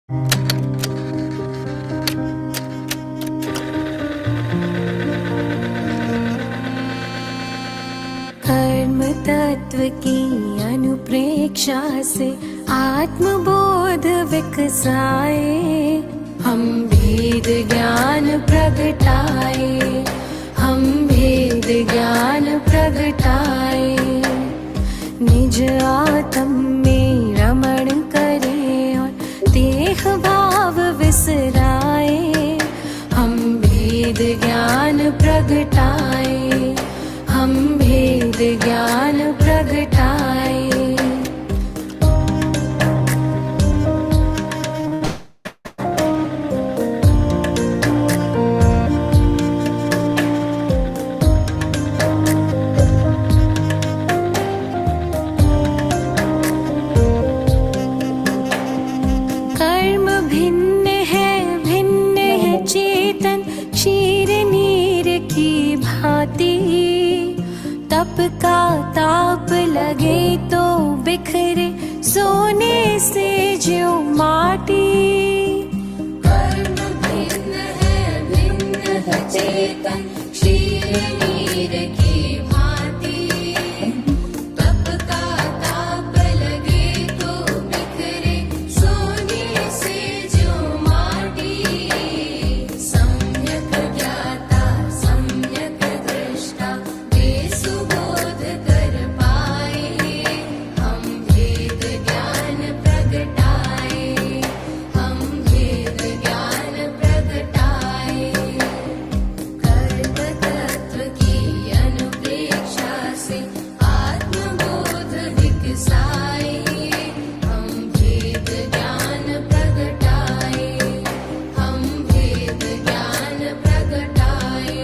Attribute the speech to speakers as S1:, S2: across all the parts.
S1: कर्म तत्व की अनुप्रेक्षा से आत्मबोध विकसाए, हम भेद ज्ञान प्रगटाए, हम भेद ज्ञान प्रगटाए। निज आत्म में रमण करें और देह भाव विसराए, हम भेद ज्ञान प्रगटाए, हम भेद ज्ञान प्रगटाए। कर्म भिन्न है चेतन क्षीर नीर की भांति, तप का ताप लगे तो बिखरे सोने से ज्यों माटी। कर्म भिन्न है चेतन क्षीर नीर की भांति, तप का ताप लगे तो बिखरे सोने से ज्यों माटी। सम्यक ज्ञाता सम्यक दृष्टा वे सुबोध कर पाए, हम भेद ज्ञान प्रगटाए, हम भेद ज्ञान प्रगटाए। कर्म तत्व की अनुप्रेक्षा से आत्मबोध विकसाए, हम भेद ज्ञान प्रगटाए, हम भेद ज्ञान प्रगटाए।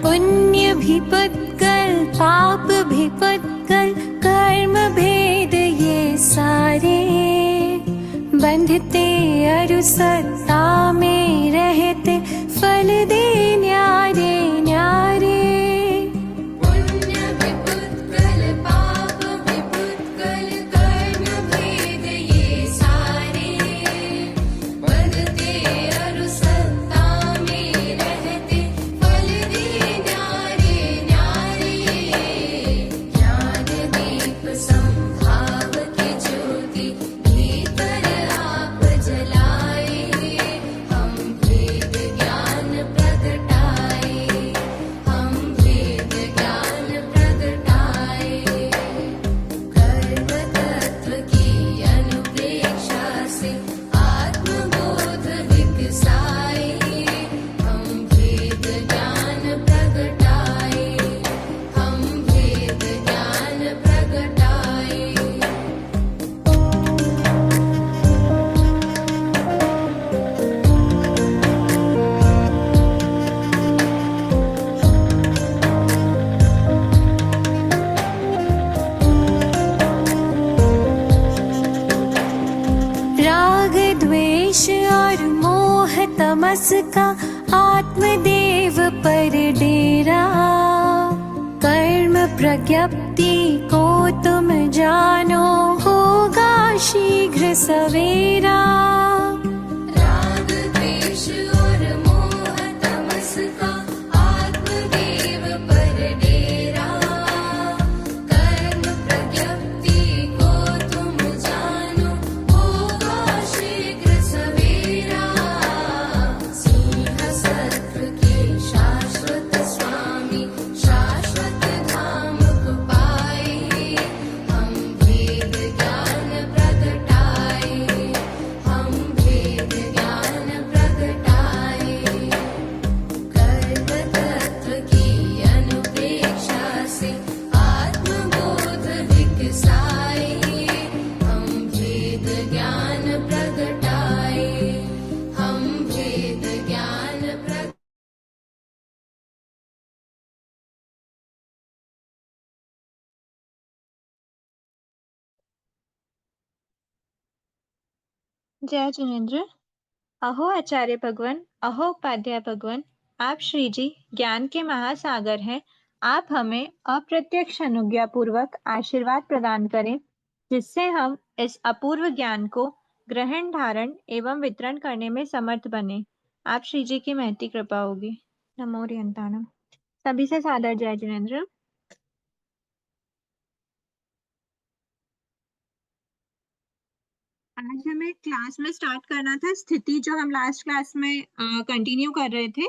S1: पुण्य भी पुत्कल पाप भी पुत्कल, कर्म भेद ये सारे बंधते अरु सत्ता में रहते फल दे न्यारे न्यारे। पुण्य भी पुत्कल पाप भी पुत्कल, कर्म भेद ये सारे बंधते अरु सत्ता में रहते फल दे न्यारे न्यारे। ज्ञान दीप संभाव की ज्योति भीतर आप जलाए, हम भेद ज्ञान प्रगटाए, हम भेद ज्ञान प्रगटाए। कर्म तत्व की अनुप्रेक्षा से आत्मबोध विकसाए, हम भेद ज्ञान प्रगटाए, हम भेद ज्ञान प्रगटाए। राग द्वेष और मोह तमस का आत्मदेव पर डेरा, कर्म प्रज्ञप्ति को तुम जानो होगा शीघ्र सवेरा। राग द्वेष और मोह तमस का आत्मदेव पर डेरा, कर्म प्रज्ञप्ति को तुम जानो होगा शीघ्र सवेरा। सिंह सत्व के शाश्वत स्वामी शाश्वत धाम को पाए, हम भेद ज्ञान प्रगटाए,
S2: जय जिनेन्द्र। अहो आचार्य भगवान, अहो उपाध्याय भगवान, आप श्री जी ज्ञान के महासागर हैं। आप हमें अप्रत्यक्ष अनुज्ञा पूर्वक आशीर्वाद प्रदान करें, जिससे हम इस अपूर्व ज्ञान को ग्रहण, धारण एवं वितरण करने में समर्थ बने। आप श्री जी की महती कृपा होगी। नमो ओरियंताणम। सभी से सादर जय जिनेन्द्र। आज हमें क्लास में स्टार्ट करना था स्थिति, जो हम लास्ट क्लास में कंटिन्यू कर रहे थे।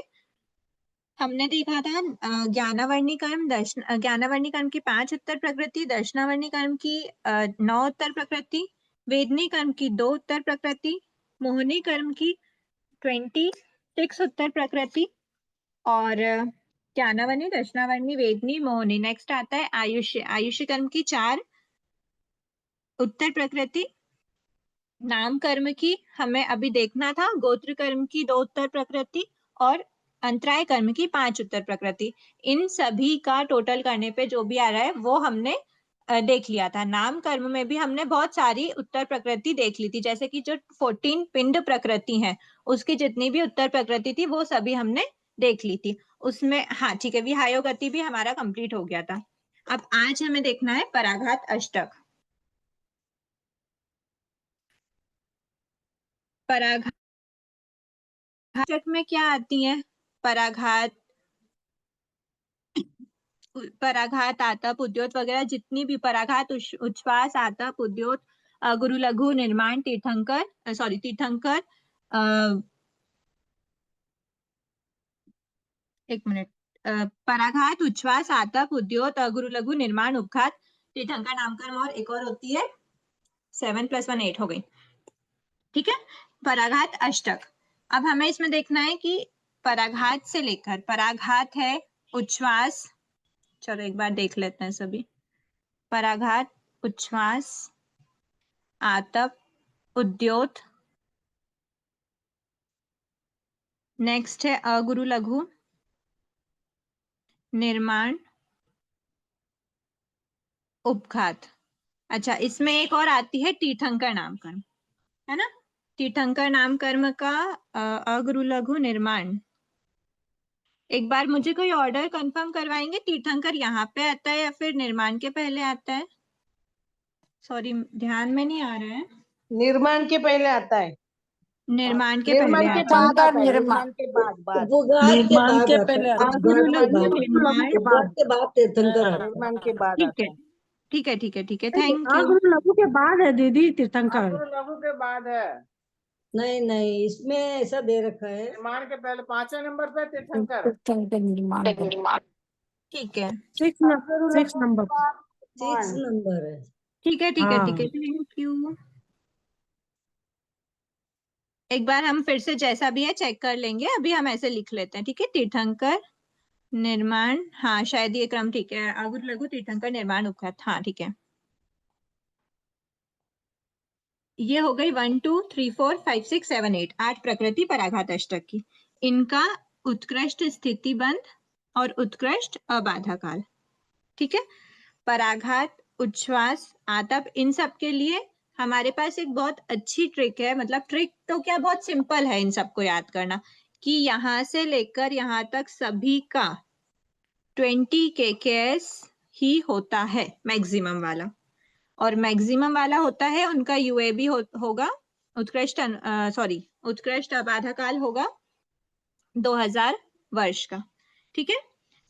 S2: हमने देखा था ज्ञानावर्णी कर्म, ज्ञानावर्णी कर्म की 5 उत्तर प्रकृति, दर्शनावर्णी कर्म की 9 उत्तर प्रकृति, वेदनी कर्म की 2 उत्तर प्रकृति, मोहनी कर्म की 26 उत्तर प्रकृति, और ज्ञानावर्णी, दर्शनावर्णी, वेदनी, मोहनी। नेक्स्ट आता है आयुष्य। आयुष्य कर्म की 4 उत्तर प्रकृति। नाम कर्म की हमें अभी देखना था, गोत्र कर्म की 2 उत्तर प्रकृति और अंतराय कर्म की 5 उत्तर प्रकृति। इन सभी का टोटल करने पे जो भी आ रहा है वो हमने देख लिया था। नाम कर्म में भी हमने बहुत सारी उत्तर प्रकृति देख ली थी, जैसे कि जो 14 पिंड प्रकृति है उसकी जितनी भी उत्तर प्रकृति थी वो सभी हमने देख ली थी उसमें। हाँ ठीक है, विहायो गति भी हमारा कंप्लीट हो गया था। अब आज हमें देखना है पराघात अष्टक। पराघात अष्टक में क्या आती है? पराघात, पराघात, आतप, उद्योत वगैरह जितनी भी पराघात, उच्छ्वास, आतप, उद्योत, गुरु लघु, निर्माण, तीर्थंकर, सॉरी तीर्थंकर, एक मिनट, पराघात, उच्छ्वास, आतप, उद्योत, गुरु लघु, निर्माण, उपघात, तीर्थंकर, नामकर्म और एक और होती है 7 + 1 8 हो गई। ठीक है, पराघात अष्टक। अब हमें इसमें देखना है कि पराघात से लेकर, पराघात है उच्छ्वास, चलो एक बार देख लेते हैं सभी। पराघात, उच्छ्वास, आतप, उद्योत, नेक्स्ट है अगुरु लघु, निर्माण, उपघात। अच्छा, इसमें एक और आती है तीर्थंकर नाम कर्म, है ना? तीर्थंकर नाम कर्म का अगुरु लघु, निर्माण। एक बार मुझे कोई ऑर्डर कंफर्म करवाएंगे, तीर्थंकर यहाँ पे आता है या फिर निर्माण के पहले आता है? सॉरी, ध्यान में नहीं आ रहा है।
S3: निर्माण के पहले आता है।
S2: निर्माण के
S3: निर्माण
S2: पहले
S3: के
S2: आता है।
S3: बाद आता है। निर्माण के बाद
S4: निर्माण के पहले आता है।
S2: अगुरु लघु, निर्माण
S3: के बाद तीर्थंकर, निर्माण के बाद
S2: ठीक
S3: आता
S2: है
S3: है।
S2: ठीक है ठीक है ठीक है, थैंक यू।
S4: गुरु लघु के बाद है दीदी तीर्थंकर।
S3: गुरु लघु के बाद है। नहीं नहीं, इसमें ऐसा दे रखा है, निर्माण के पहले 5वें नंबर पे तीर्थंकर।
S2: ठीक है
S4: 6 नंबर 6 नंबर
S3: है।
S2: ठीक है ठीक है
S4: हाँ।
S2: ठीक है, थैंक यू। एक बार हम फिर से जैसा भी है चेक कर लेंगे, अभी हम ऐसे लिख लेते हैं। ठीक है, तीर्थंकर, निर्माण, हाँ शायद ये क्रम ठीक है, अगुरु लघु, तीर्थंकर, निर्माण, उपघात। हाँ ठीक है, ये हो गई 1 2 3 4 5 6 7 8 8 प्रकृति पराघात अष्टक की। इनका उत्कृष्ट स्थिति बंध और उत्कृष्ट अबाधा काल। ठीक है, पराघात, उच्छ्वास, आतप, इन सब के लिए हमारे पास एक बहुत अच्छी ट्रिक है। मतलब ट्रिक तो क्या, बहुत सिंपल है इन सबको याद करना, कि यहां से लेकर यहां तक सभी का 20 kks ही होता है मैक्सिमम वाला, और मैक्सिमम वाला होता है उनका यूएबी होगा, उत्कृष्ट सॉरी उत्कृष्ट अबाधा काल होगा 2000 वर्ष का। ठीक है,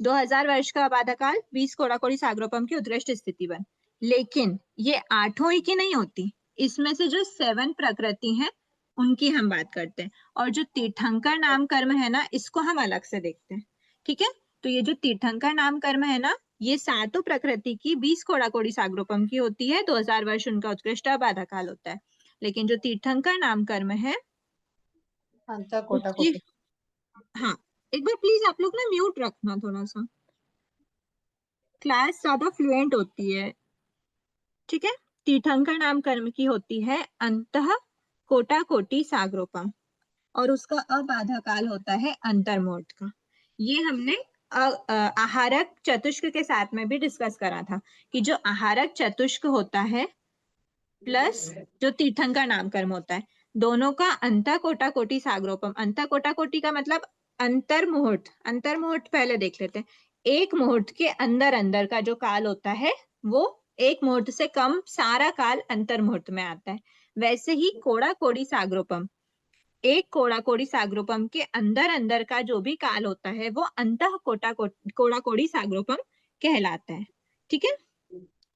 S2: 2000 वर्ष का अबाधा काल, 20 कोड़ाकोड़ी सागरोपम की उत्कृष्ट स्थिति बन। लेकिन ये 8 ही की नहीं होती, इसमें से जो 7 प्रकृति हैं उनकी हम बात करते हैं, और जो तीर्थंकर नाम कर्म है ना, इसको हम अलग से देखते हैं। ठीक है, तो ये जो तीर्थंकर नाम कर्म है ना, ये 7 प्रकृति की 20 कोड़ाकोड़ी सागरोपम की होती है, 2000 वर्ष उनका उत्कृष्ट अबाधा काल होता है। लेकिन जो तीर्थंकर नाम कर्म है उसकी, हाँ एक बार प्लीज आप लोग ना म्यूट रखना थोड़ा सा, क्लास ज्यादा फ्लुएंट होती है। ठीक है, तीर्थंकर नाम कर्म की होती है अंतः कोटा कोटि सागरोपम, और उसका अबाधा काल होता है अंतर्मोर्त का। ये हमने आहारक चतुष्क के साथ में भी डिस्कस करा था, कि जो आहारक चतुष्क होता है प्लस जो तीर्थंकर नाम कर्म होता है, दोनों का अंतः कोटा कोटि सागरोपम। अंतः कोटा कोटि का मतलब अंतर मुहूर्त। अंतर मुहूर्त पहले देख लेते हैं। एक मुहूर्त के अंदर अंदर का जो काल होता है वो एक मुहूर्त से कम सारा काल अंतर मुहूर्त में आता है। वैसे ही कोड़ा कोड़ी सागरोपम, एक कोड़ा कोड़ी सागरोपम के अंदर अंदर का जो भी काल होता है वो अंतः कोड़ा कोड़ी सागरोपम कहलाता है। ठीक है,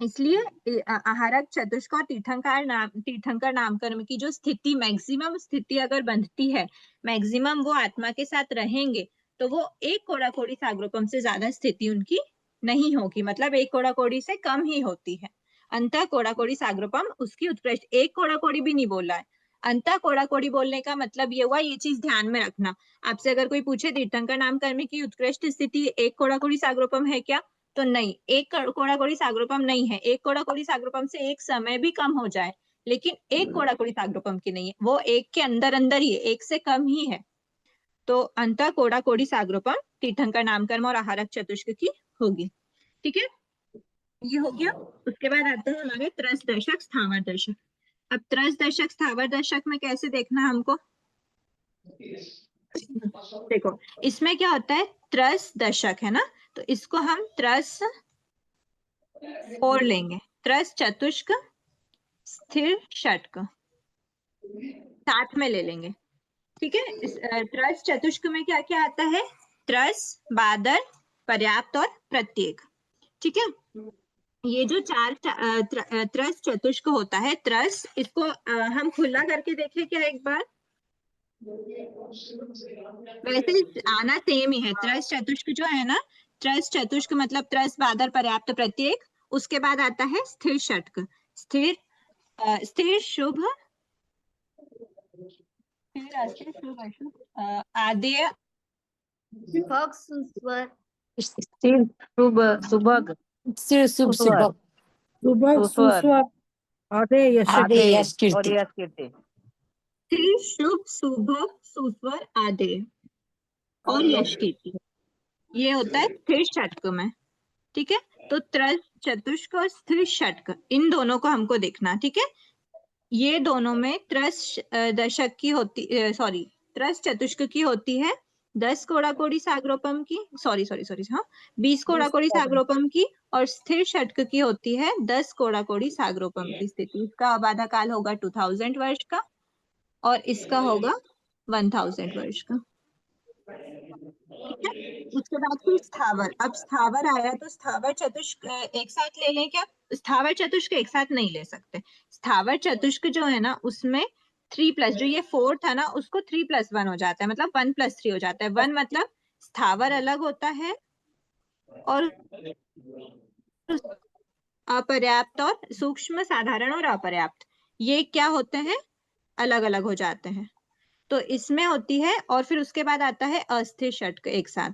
S2: इसलिए आहारक चतुष्क और तीर्थंकर नामकर्म की जो स्थिति, मैक्सिमम स्थिति अगर बंधती है, मैक्सिमम वो आत्मा के साथ रहेंगे, तो वो एक कोड़ा कोड़ी सागरोपम से ज्यादा स्थिति उनकी नहीं होगी, मतलब एक कोड़ा कोड़ी से कम ही होती है। अंतः कोड़ा कोड़ी सागरोपम उसकी उत्कृष्ट, एक कोड़ा कोड़ी भी नहीं बोला है। अंतः कोड़ा कोड़ी बोलने का मतलब ये हुआ, ये चीज ध्यान में रखना। आपसे अगर कोई पूछे तीर्थंकर नामकर्म की उत्कृष्ट स्थिति एक कोड़ा कोड़ी सागरोपम है क्या, तो नहीं, एक कोड़ा कोड़ी सागरोपम नहीं है। एक कोड़ा कोड़ी सागरोपम से एक समय भी कम हो जाए, लेकिन एक कोड़ा कोड़ी सागरोपम की नहीं है, वो एक के अंदर अंदर ही है, एक से कम ही है। तो अंतः कोड़ा कोड़ी सागरोपम तीर्थंकर नामकर्म और आहारक चतुष्क की होगी। ठीक है, ये हो गया। उसके बाद आते हैं हमारे त्रस दशक स्थावर दशक। अब त्रस दशक स्थावर दशक में कैसे देखना है हमको, देखो इसमें क्या होता है, त्रस दशक है ना, तो इसको हम त्रस 4 लेंगे। त्रस चतुष्क स्थिर षटक साथ में ले लेंगे। ठीक है, इस त्रस चतुष्क में क्या क्या आता है, त्रस, बादर, पर्याप्त और प्रत्येक। ठीक है, ये जो चार त्रस चतुष्क होता है, त्रस, इसको हम खुला करके देखें क्या एक बार, वैसे आना सेम ही है। त्रस चतुष्क जो है ना, त्रस चतुष्क मतलब त्रस, बादर, पर्याप्त, प्रत्येक, उसके बाद आता है स्थिर षटक। स्थिर स्थिर शुभ, स्थिर अस्थिर शुभ अशुभ आदेय,
S3: स्थिर शुभ सुभग
S4: सुबह सुस्वर आधे
S3: आदे
S4: यश
S3: और यश कीर्ति।
S2: स्थिर शुभ सुभग सुस्वर आदेय और यश कीर्ति, ये होता है स्थिर षटक में। ठीक है, तो त्रस चतुष्क और स्थिर षटक, इन दोनों को हमको देखना। ठीक है, ये दोनों में त्रस दशक की होती, सॉरी त्रस चतुष्क की होती है 10 कोड़ा कोड़ी सागरोपम की, सॉरी 20 कोड़ा कोड़ी सागरोपम की, और स्थिर षटक की होती है 10 कोड़ा कोड़ी सागरोपम की स्थिति। इसका अबाधा काल होगा 2000 वर्ष का और इसका होगा 1000 वर्ष का। ठीक है, उसके बाद फिर स्थावर। अब स्थावर आया तो स्थावर चतुष्क एक साथ ले लें क्या, स्थावर चतुष्क एक साथ नहीं ले सकते। स्थावर चतुष्क जो है ना, उसमें 3+, जो ये 4 था ना, उसको 3+1 हो जाता है, मतलब 1+3 हो जाता है। 1 मतलब स्थावर अलग होता है और अपर्याप्त और सूक्ष्म, साधारण और अपर्याप्त, ये क्या होते हैं, अलग अलग हो जाते हैं। तो इसमें होती है, और फिर उसके बाद आता है अस्थिर षटक एक साथ।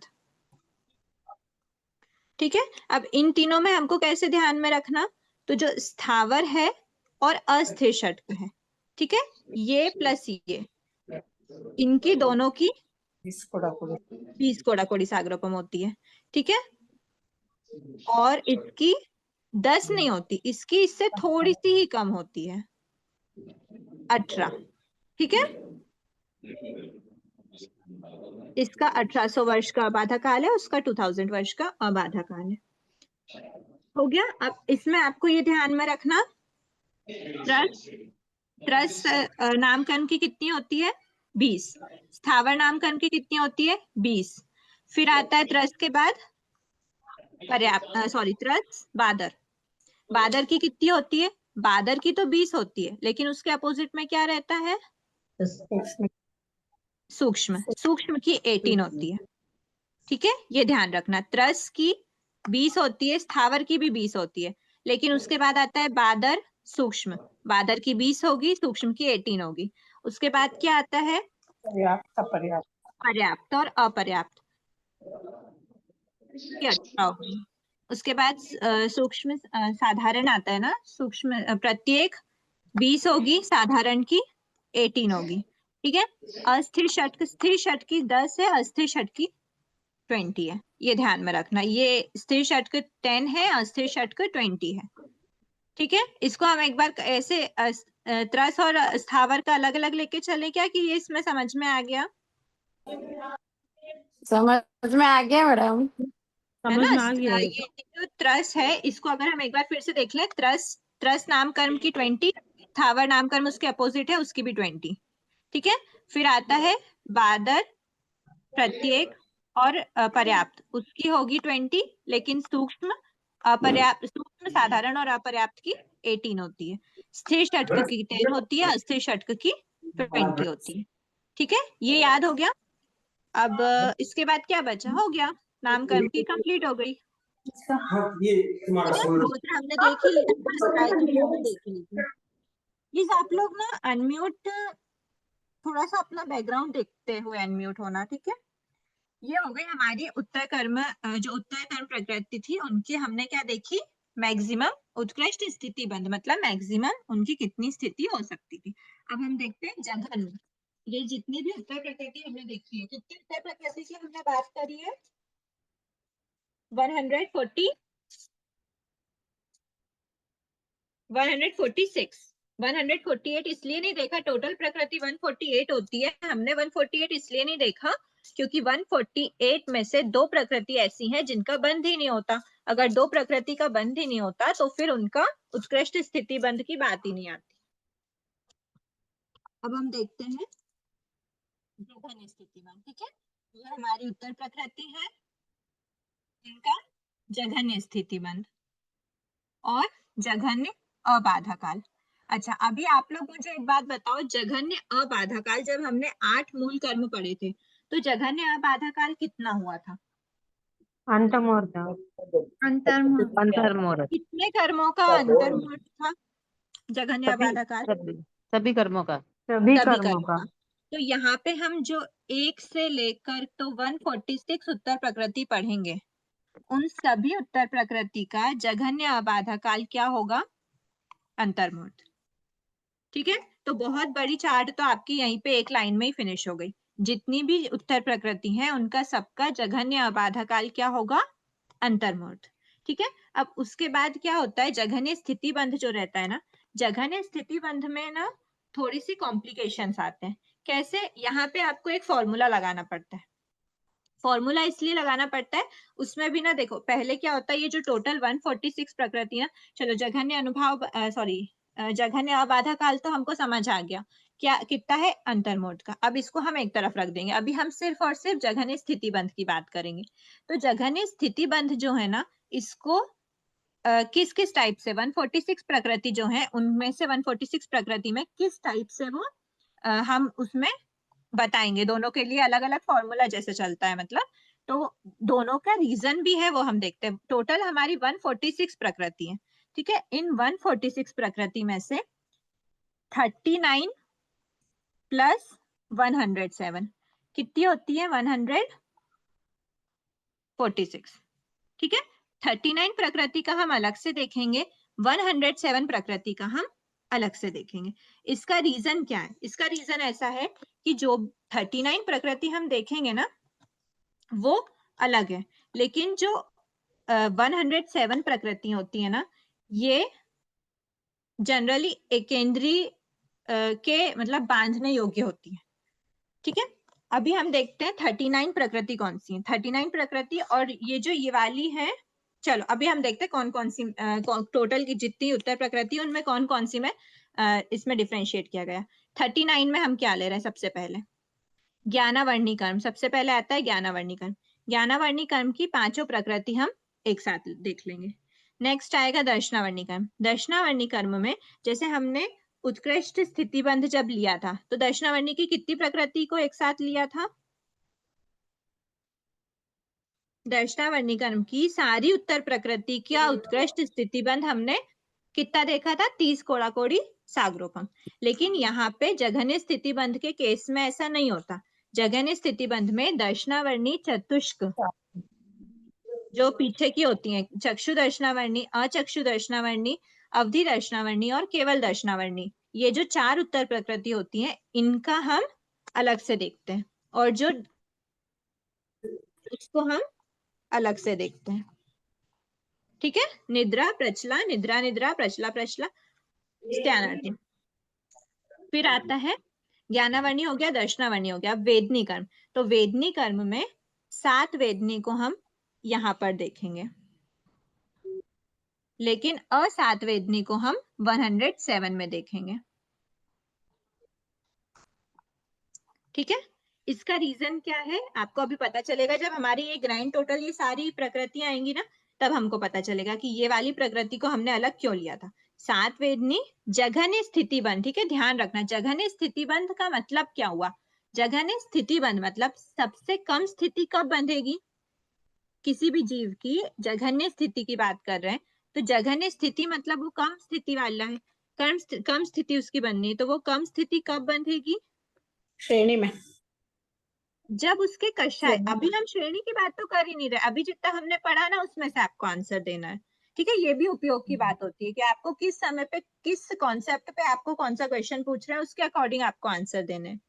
S2: ठीक है, अब इन तीनों में हमको कैसे ध्यान में रखना, तो जो स्थावर है और अस्थिर षटक है, ठीक है, ये प्लस ये, इनकी दोनों की 20 कोड़ा कोड़ी सागरोपम होती है। ठीक है, और इसकी 10 नहीं होती, इसकी इससे थोड़ी सी ही कम होती है, 18। ठीक है, इसका 1800 वर्ष का अबाधा काल है, उसका 2000 वर्ष का अबाधा काल है। हो गया। अब इसमें आपको ये ध्यान में रखना, त्रस नामकरण की कितनी होती है, 20। स्थावर नामकरण की कितनी होती है, 20। फिर आता है त्रस के बाद पर्याप्त, त्रस बादर। बादर की कितनी होती है, बादर की तो 20 होती है, लेकिन उसके अपोजिट में क्या रहता है, सूक्ष्म। सूक्ष्म की 18 होती है। ठीक है, ये ध्यान रखना, त्रस की 20 होती है, स्थावर की भी 20 होती है, लेकिन उसके बाद आता है बादर सूक्ष्म। बादर की 20 होगी, सूक्ष्म की 18 होगी। उसके बाद क्या आता है, पर्याप्त और अपर्याप्त की 18 होगी। उसके बाद सूक्ष्म साधारण आता है ना, सूक्ष्म प्रत्येक 20 होगी, साधारण की 18 होगी। ठीक है, अस्थिर षटक, स्थिर षटक की 10 है, अस्थिर षटक की 20 है, ये ध्यान में रखना। ये स्थिर षटक 10 है, अस्थिर षटक 20 है। ठीक है, इसको हम एक बार ऐसे त्रस और स्थावर का अलग अलग लेके चले क्या, कि ये इसमें समझ में आ गया?
S4: समझ में आ गया मैडम।
S2: है
S4: समझ
S2: ना?
S4: में आ गया है।
S2: ये जो त्रस है, इसको अगर हम एक बार फिर से देख लें, त्रस नाम कर्म की 20, स्थावर नाम कर्म उसके अपोजिट है, उसकी भी 20। ठीक है, फिर आता है बादर, प्रत्येक और अपर्याप्त, उसकी होगी 20, लेकिन सूक्ष्म, अपर्याप्त, सूक्ष्म, साधारण और अपर्याप्त की 18 होती है। स्थिर षटक की 10 होती है, अस्थिर षटक की 20 होती है। ठीक है, ये याद हो गया। अब इसके बाद क्या बचा? हो गया, नामकर्म की कंप्लीट हो गई। ठीक है, गोत्र हमने देख ही लिया, बस गायत्री हमने देख ली थी। प्लीज आप लोग ना अनम्यूट, थोड़ा सा अपना बैकग्राउंड देखते हुए अनम्यूट होना। ठीक है, ये हो गई हमारी उत्तर कर्म, जो उत्तर कर्म प्रकृति थी उनकी हमने क्या देखी? मैक्सिमम उत्कृष्ट स्थिति बंध, मतलब मैक्सिमम उनकी कितनी स्थिति हो सकती थी। अब हम देखते हैं जघन्य। ये जितनी भी उत्तर प्रकृति हमने देखी है, कितनी उत्तर प्रकृति की हमने बात करी है? 140, 146, 148 इसलिए नहीं देखा, टोटल प्रकृति 148 होती है, हमने 148 इसलिए नहीं देखा क्योंकि 148 में से दो प्रकृति ऐसी हैं जिनका बंध ही नहीं होता। अगर दो प्रकृति का बंध ही नहीं होता तो फिर उनका उत्कृष्ट स्थिति बंध की बात ही नहीं आती। अब हम देखते हैं जघन्य स्थिति बंध। ठीक है, ये हमारी उत्तर प्रकृति है, इनका जघन्य स्थिति बंध और जघन्य अबाधा काल। अच्छा, अभी आप लोग मुझे एक बात बताओ, जघन्य अबाधा काल, जब हमने 8 मूल कर्म पढ़े थे तो जघन्य अबाधा काल कितना हुआ था?
S4: अंतर्मुहूर्त। अंतर्मुहूर्त।
S2: कितने कर्मों का अंतर्मुहूर्त था जघन्य अबाधा काल?
S4: सभी कर्मों का। सभी
S2: सभी
S4: कर्मों का।
S2: तो यहाँ पे हम जो 1 से लेकर तो 146 उत्तर प्रकृति पढ़ेंगे, उन सभी उत्तर प्रकृति का जघन्य अबाधा काल क्या होगा? अंतर्मुहूर्त। ठीक है, तो बहुत बड़ी चार्ट तो आपकी यहीं पे एक लाइन में ही फिनिश हो गई। जितनी भी उत्तर प्रकृति हैं उनका सबका जघन्य अबाधा काल क्या होगा? अंतर्मुहूर्त। ठीक है, अब उसके बाद क्या होता है, जघन्य स्थिति बंध जो रहता है ना, जघन्य स्थिति बंध में ना थोड़ी सी कॉम्प्लिकेशंस आते हैं। कैसे? यहाँ पे आपको एक फॉर्मूला लगाना पड़ता है। फॉर्मूला इसलिए लगाना पड़ता है, उसमें भी ना देखो पहले क्या होता है, ये जो टोटल 146 प्रकृति है, चलो जघन्य अनुभाव, सॉरी जघन्य अबाधा काल तो हमको समझ आ गया, क्या कितना है अंतर्मुहूर्त का। अब इसको हम एक तरफ रख देंगे, अभी हम सिर्फ और सिर्फ जघन्य स्थिति बंध की बात करेंगे। तो जघन्य स्थिति बंध जो है ना, इसको किस किस टाइप से 146 प्रकृति जो है उनमें से 146 प्रकृति में किस टाइप से वो हम उसमें बताएंगे। दोनों के लिए अलग अलग फॉर्मूला जैसे चलता है, मतलब तो दोनों का रीजन भी है वो हम देखते हैं। टोटल हमारी 146 प्रकृति है। ठीक है, इन 146 प्रकृति में से 39 प्लस 107 कितनी होती है? 146। ठीक है, 39 प्रकृति का हम अलग से देखेंगे, 107 प्रकृति का हम अलग से देखेंगे। इसका रीजन क्या है? इसका रीजन ऐसा है कि जो 39 प्रकृति हम देखेंगे ना वो अलग है, लेकिन जो 107 प्रकृति होती है ना, ये जनरली एकेंद्रीय के मतलब बांधने योग्य होती है। ठीक है, अभी हम देखते हैं 39 प्रकृति कौन सी है। 39 प्रकृति और ये जो ये वाली है, चलो अभी हम देखते हैं कौन कौन सी टोटल की जितनी उत्तर प्रकृति उनमें कौन कौन सी में इसमें डिफरेंशिएट किया गया। 39 में हम क्या ले रहे हैं? सबसे पहले ज्ञानावर्णी कर्म, सबसे पहले आता है ज्ञानावर्णी कर्म। ज्ञानावर्णी कर्म की पांचों प्रकृति हम एक साथ देख लेंगे। नेक्स्ट आएगा दर्शनावर्णी कर्म। दर्शनावर्णी कर्म में जैसे हमने उत्कृष्ट स्थिति बंध जब लिया था तो दर्शनावर्णी की कितनी प्रकृति को एक साथ लिया था? दर्शनावर्णी कर्म की सारी उत्तर प्रकृति का उत्कृष्ट स्थिति बंध हमने कितना देखा था? 30 कोड़ा कोड़ी सागरोपम। लेकिन यहाँ पे जघन्य स्थिति बंध के केस में ऐसा नहीं होता। जघन्य स्थिति बंध में दर्शनावर्णी चतुष्क जो पीछे की होती हैं, चक्षु दर्शनावर्णी, अचक्षु दर्शनावर्णी, अवधि दर्शनावर्णी और केवल दर्शनावर्णी, ये जो 4 उत्तर प्रकृति होती हैं इनका हम अलग से देखते हैं, और जो इसको हम अलग से देखते हैं। ठीक है, निद्रा प्रचला, निद्रा निद्रा, प्रचला प्रचला, स्त्यानार्थी। फिर आता है ज्ञानावर्णी हो गया, दर्शनावर्णी हो गया। अब वेदनी कर्म, तो वेदनी कर्म में 7 वेदनी को हम यहाँ पर देखेंगे, लेकिन असात वेदनी को हम 107 में देखेंगे। ठीक है, इसका रीजन क्या है आपको अभी पता चलेगा। जब हमारी ये ग्रैंड टोटल ये सारी प्रकृतियां आएंगी ना, तब हमको पता चलेगा कि ये वाली प्रकृति को हमने अलग क्यों लिया था। 7 वेदनी जघन्य स्थिति बंध, ठीक है, ध्यान रखना जघन्य स्थिति बंध का मतलब क्या हुआ। जघन्य स्थिति बंध मतलब सबसे कम स्थिति कब बंधेगी, किसी भी जीव की जघन्य स्थिति की बात कर रहे हैं, तो जघन्य स्थिति मतलब वो कम स्थिति वाला है, कम स्थिति उसकी बननी है, तो वो कम स्थिति कब बंधेगी,
S3: श्रेणी में,
S2: जब उसके कषाय। अभी हम श्रेणी की बात तो कर ही नहीं रहे, अभी जितना हमने पढ़ा ना उसमें से आपको आंसर देना है। ठीक है, ये भी उपयोग की बात होती है कि आपको किस समय पे किस कॉन्सेप्ट पे आपको कौन सा क्वेश्चन पूछ रहे हैं, उसके अकॉर्डिंग आपको आंसर देने हैं।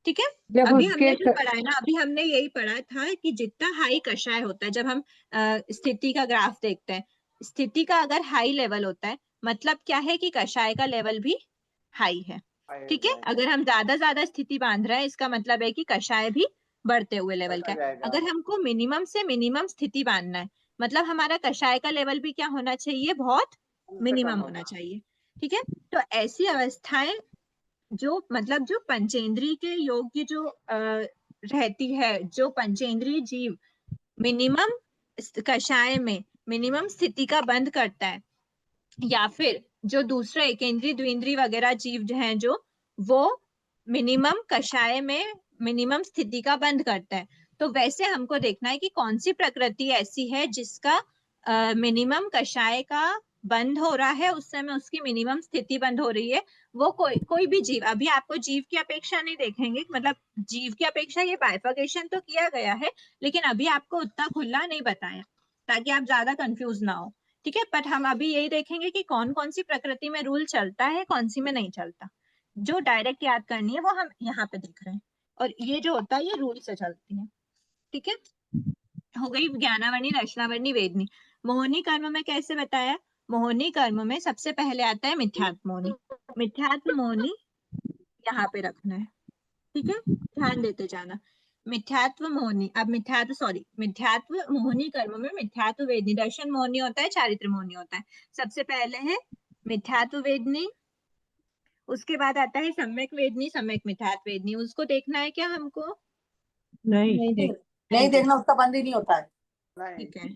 S2: ठीक है, अभी हमने जो पढ़ा है ना, अभी हमने यही पढ़ा था कि जितना हाई कषाय होता है, जब हम स्थिति का ग्राफ देखते हैं, स्थिति का अगर हाई लेवल होता है मतलब क्या है कि कषाय का लेवल भी हाई है। ठीक है, अगर हम ज्यादा स्थिति बांध रहे हैं इसका मतलब है कि कषाय भी बढ़ते हुए लेवल का है। अगर हमको मिनिमम से मिनिमम स्थिति बांधना है मतलब हमारा कषाय का लेवल भी क्या होना चाहिए, बहुत मिनिमम होना चाहिए। ठीक है, तो ऐसी अवस्थाएं जो मतलब जो पंचेंद्रिय के योग्य जो रहती है, जो पंचेंद्रिय जीव मिनिमम कषाय में मिनिमम स्थिति का बंध करता है, या फिर जो दूसरे एकेंद्रीय द्विंद्रीय वगैरह जीव हैं जो वो मिनिमम कषाय में मिनिमम स्थिति का बंध करता है, तो वैसे हमको देखना है कि कौन सी प्रकृति ऐसी है जिसका मिनिमम कषाय का बंद हो रहा है, उस समय उसकी मिनिमम स्थिति बंद हो रही है। वो कोई भी जीव, अभी आपको जीव की अपेक्षा नहीं देखेंगे, मतलब जीव की अपेक्षा ये बाइफर्केशन तो किया गया है, लेकिन अभी आपको उतना खुला नहीं बताया ताकि आप ज्यादा कंफ्यूज ना हो। ठीक है, बट हम अभी यही देखेंगे कि कौन कौन सी प्रकृति में रूल चलता है, कौन सी में नहीं चलता। जो डायरेक्ट याद करनी है वो हम यहाँ पे देख रहे हैं, और ये जो होता है ये रूल से चलती है। ठीक है, हो गई ज्ञानावर्णी, रचनावर्णी, वेदनी। मोहनी कर्म में कैसे बताया, मोहनी कर्म में सबसे पहले आता है मिथ्यात्व मोहनी। मिथ्यात्व मोहनी यहाँ पे रखना है। ठीक है, ध्यान देते जाना। मिथ्यात्व मोहनी, अब मिथ्यात्व मोहनी कर्म में मिथ्यात्व वेदनी, दर्शन मोहनी होता है, चारित्र मोहनी होता है। सबसे पहले है मिथ्यात्व वेदनी, उसके बाद आता है सम्यक वेदनी, सम्यक मिथ्यात्व वेदनी। उसको देखना है क्या हमको,
S3: नहीं देखना, उसका बंद ही नहीं होता है।
S2: ठीक है,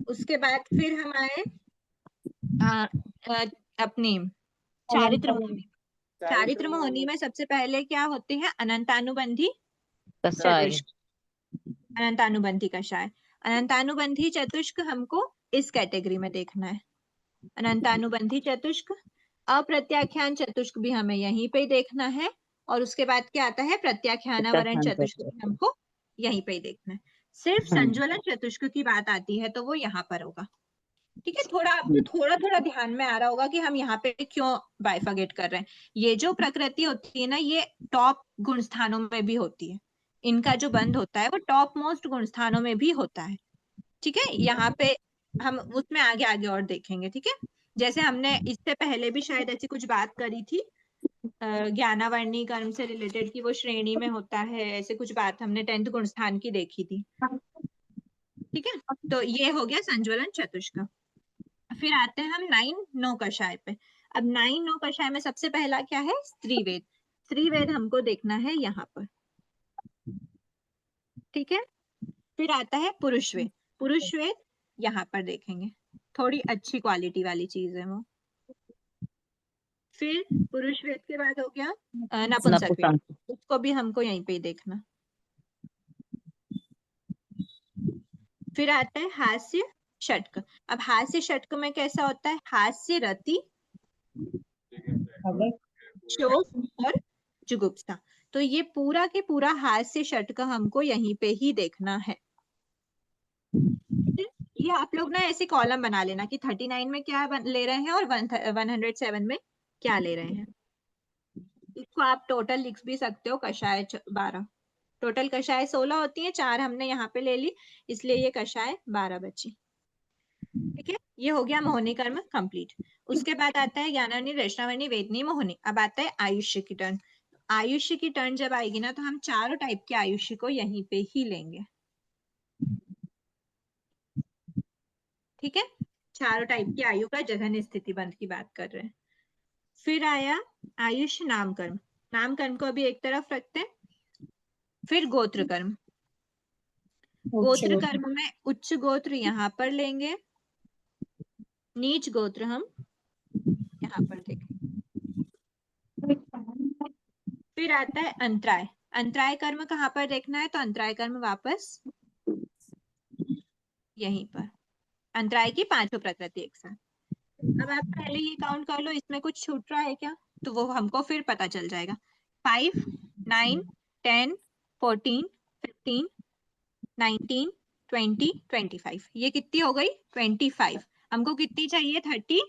S2: उसके बाद फिर हम आए अपनी चारित्र मोहनी। चारित्र मोहनी में सबसे पहले क्या होते हैं, अनंतानुबंधी
S4: कसाय
S2: चतुष्क, अनंतानुबंधी कषाय। अनंतानुबंधी चतुष्क हमको इस कैटेगरी में देखना है, अनंतानुबंधी चतुष्क। अप्रत्याख्यान चतुष्क भी हमें यहीं पे देखना है, और उसके बाद क्या आता है, प्रत्याख्यानावरण चतुष्क भी हमको यहीं पे देखना है। सिर्फ संज्वलन चतुष्क की बात आती है तो वो यहाँ पर होगा। ठीक है, थोड़ा आपको थोड़ा ध्यान में आ रहा होगा कि हम यहाँ पे क्यों बाइफर्केट कर रहे हैं। ये जो प्रकृति होती है ना, ये टॉप गुण स्थानों में भी होती है, इनका जो बंध होता है वो टॉप मोस्ट गुण स्थानों में भी होता है। ठीक है, यहाँ पे हम उसमें आगे आगे और देखेंगे। ठीक है, जैसे हमने इससे पहले भी शायद ऐसी कुछ बात करी थी ज्ञानावर्णी कर्म से रिलेटेड की वो श्रेणी में होता है, ऐसे कुछ बात हमने 10th गुण स्थान की देखी थी। ठीक है, तो ये हो गया संज्वलन चतुष्क। फिर आते हैं हम 9 कषाय पे। अब 9 कषाय में सबसे पहला क्या है, स्त्रीवेद। स्त्रीवेद हमको देखना है यहाँ पर। ठीक है, फिर आता है पुरुषवेद। पुरुषवेद यहाँ पर देखेंगे, थोड़ी अच्छी क्वालिटी वाली चीज है वो। फिर पुरुषवेद के बाद हो गया नपुंसक वेद, उसको भी हमको यहीं पे ही देखना। फिर आता है हास्य षटक। अब हास्य षटक में कैसा होता है, हास्य रति शोक और जुगुप्सा। तो ये पूरा के पूरा हास्य षटक हमको यहीं पे ही देखना है। ये आप लोग ना ऐसे कॉलम बना लेना कि 39 में क्या ले रहे हैं और 107 में क्या ले रहे हैं। इसको आप टोटल लिख भी सकते हो, कषाय 12, टोटल कषाय 16 होती है, 4 हमने यहाँ पे ले ली, इसलिए ये कषाय 12 बची। ठीक है, ये हो गया मोहिनी कर्म कंप्लीट। उसके बाद आता है ज्ञानाग्नि, रचनावर्णी, वेदनी, मोहिनी। अब आता है आयुष्य की टर्न। आयुष्य की टर्न जब आएगी ना, तो हम चारों टाइप के आयुष्य को यहीं पे ही लेंगे, ठीक है। चारों टाइप की आयु का जघन्य स्थिति बंध की बात कर रहे हैं। फिर आया आयुष्य नाम कर्म। नाम कर्म को अभी एक तरफ रखते हैं। फिर गोत्र कर्म। गोत्र कर्म में उच्च गोत्र यहाँ पर लेंगे, नीच गोत्र हम यहाँ पर देखेंगे। फिर आता है अंतराय। अंतराय कर्म कहाँ पर देखना है, तो अंतराय कर्म वापस यहीं पर। अंतराय की पांचों प्रकृति एक साथ। अब आप पहले ये काउंट कर लो, इसमें कुछ छूट रहा है क्या, तो वो हमको फिर पता चल जाएगा। 5, 9, 10, 14, 15, 19, 20, 25। ये कितनी हो गई, 25। हमको कितनी चाहिए, 39।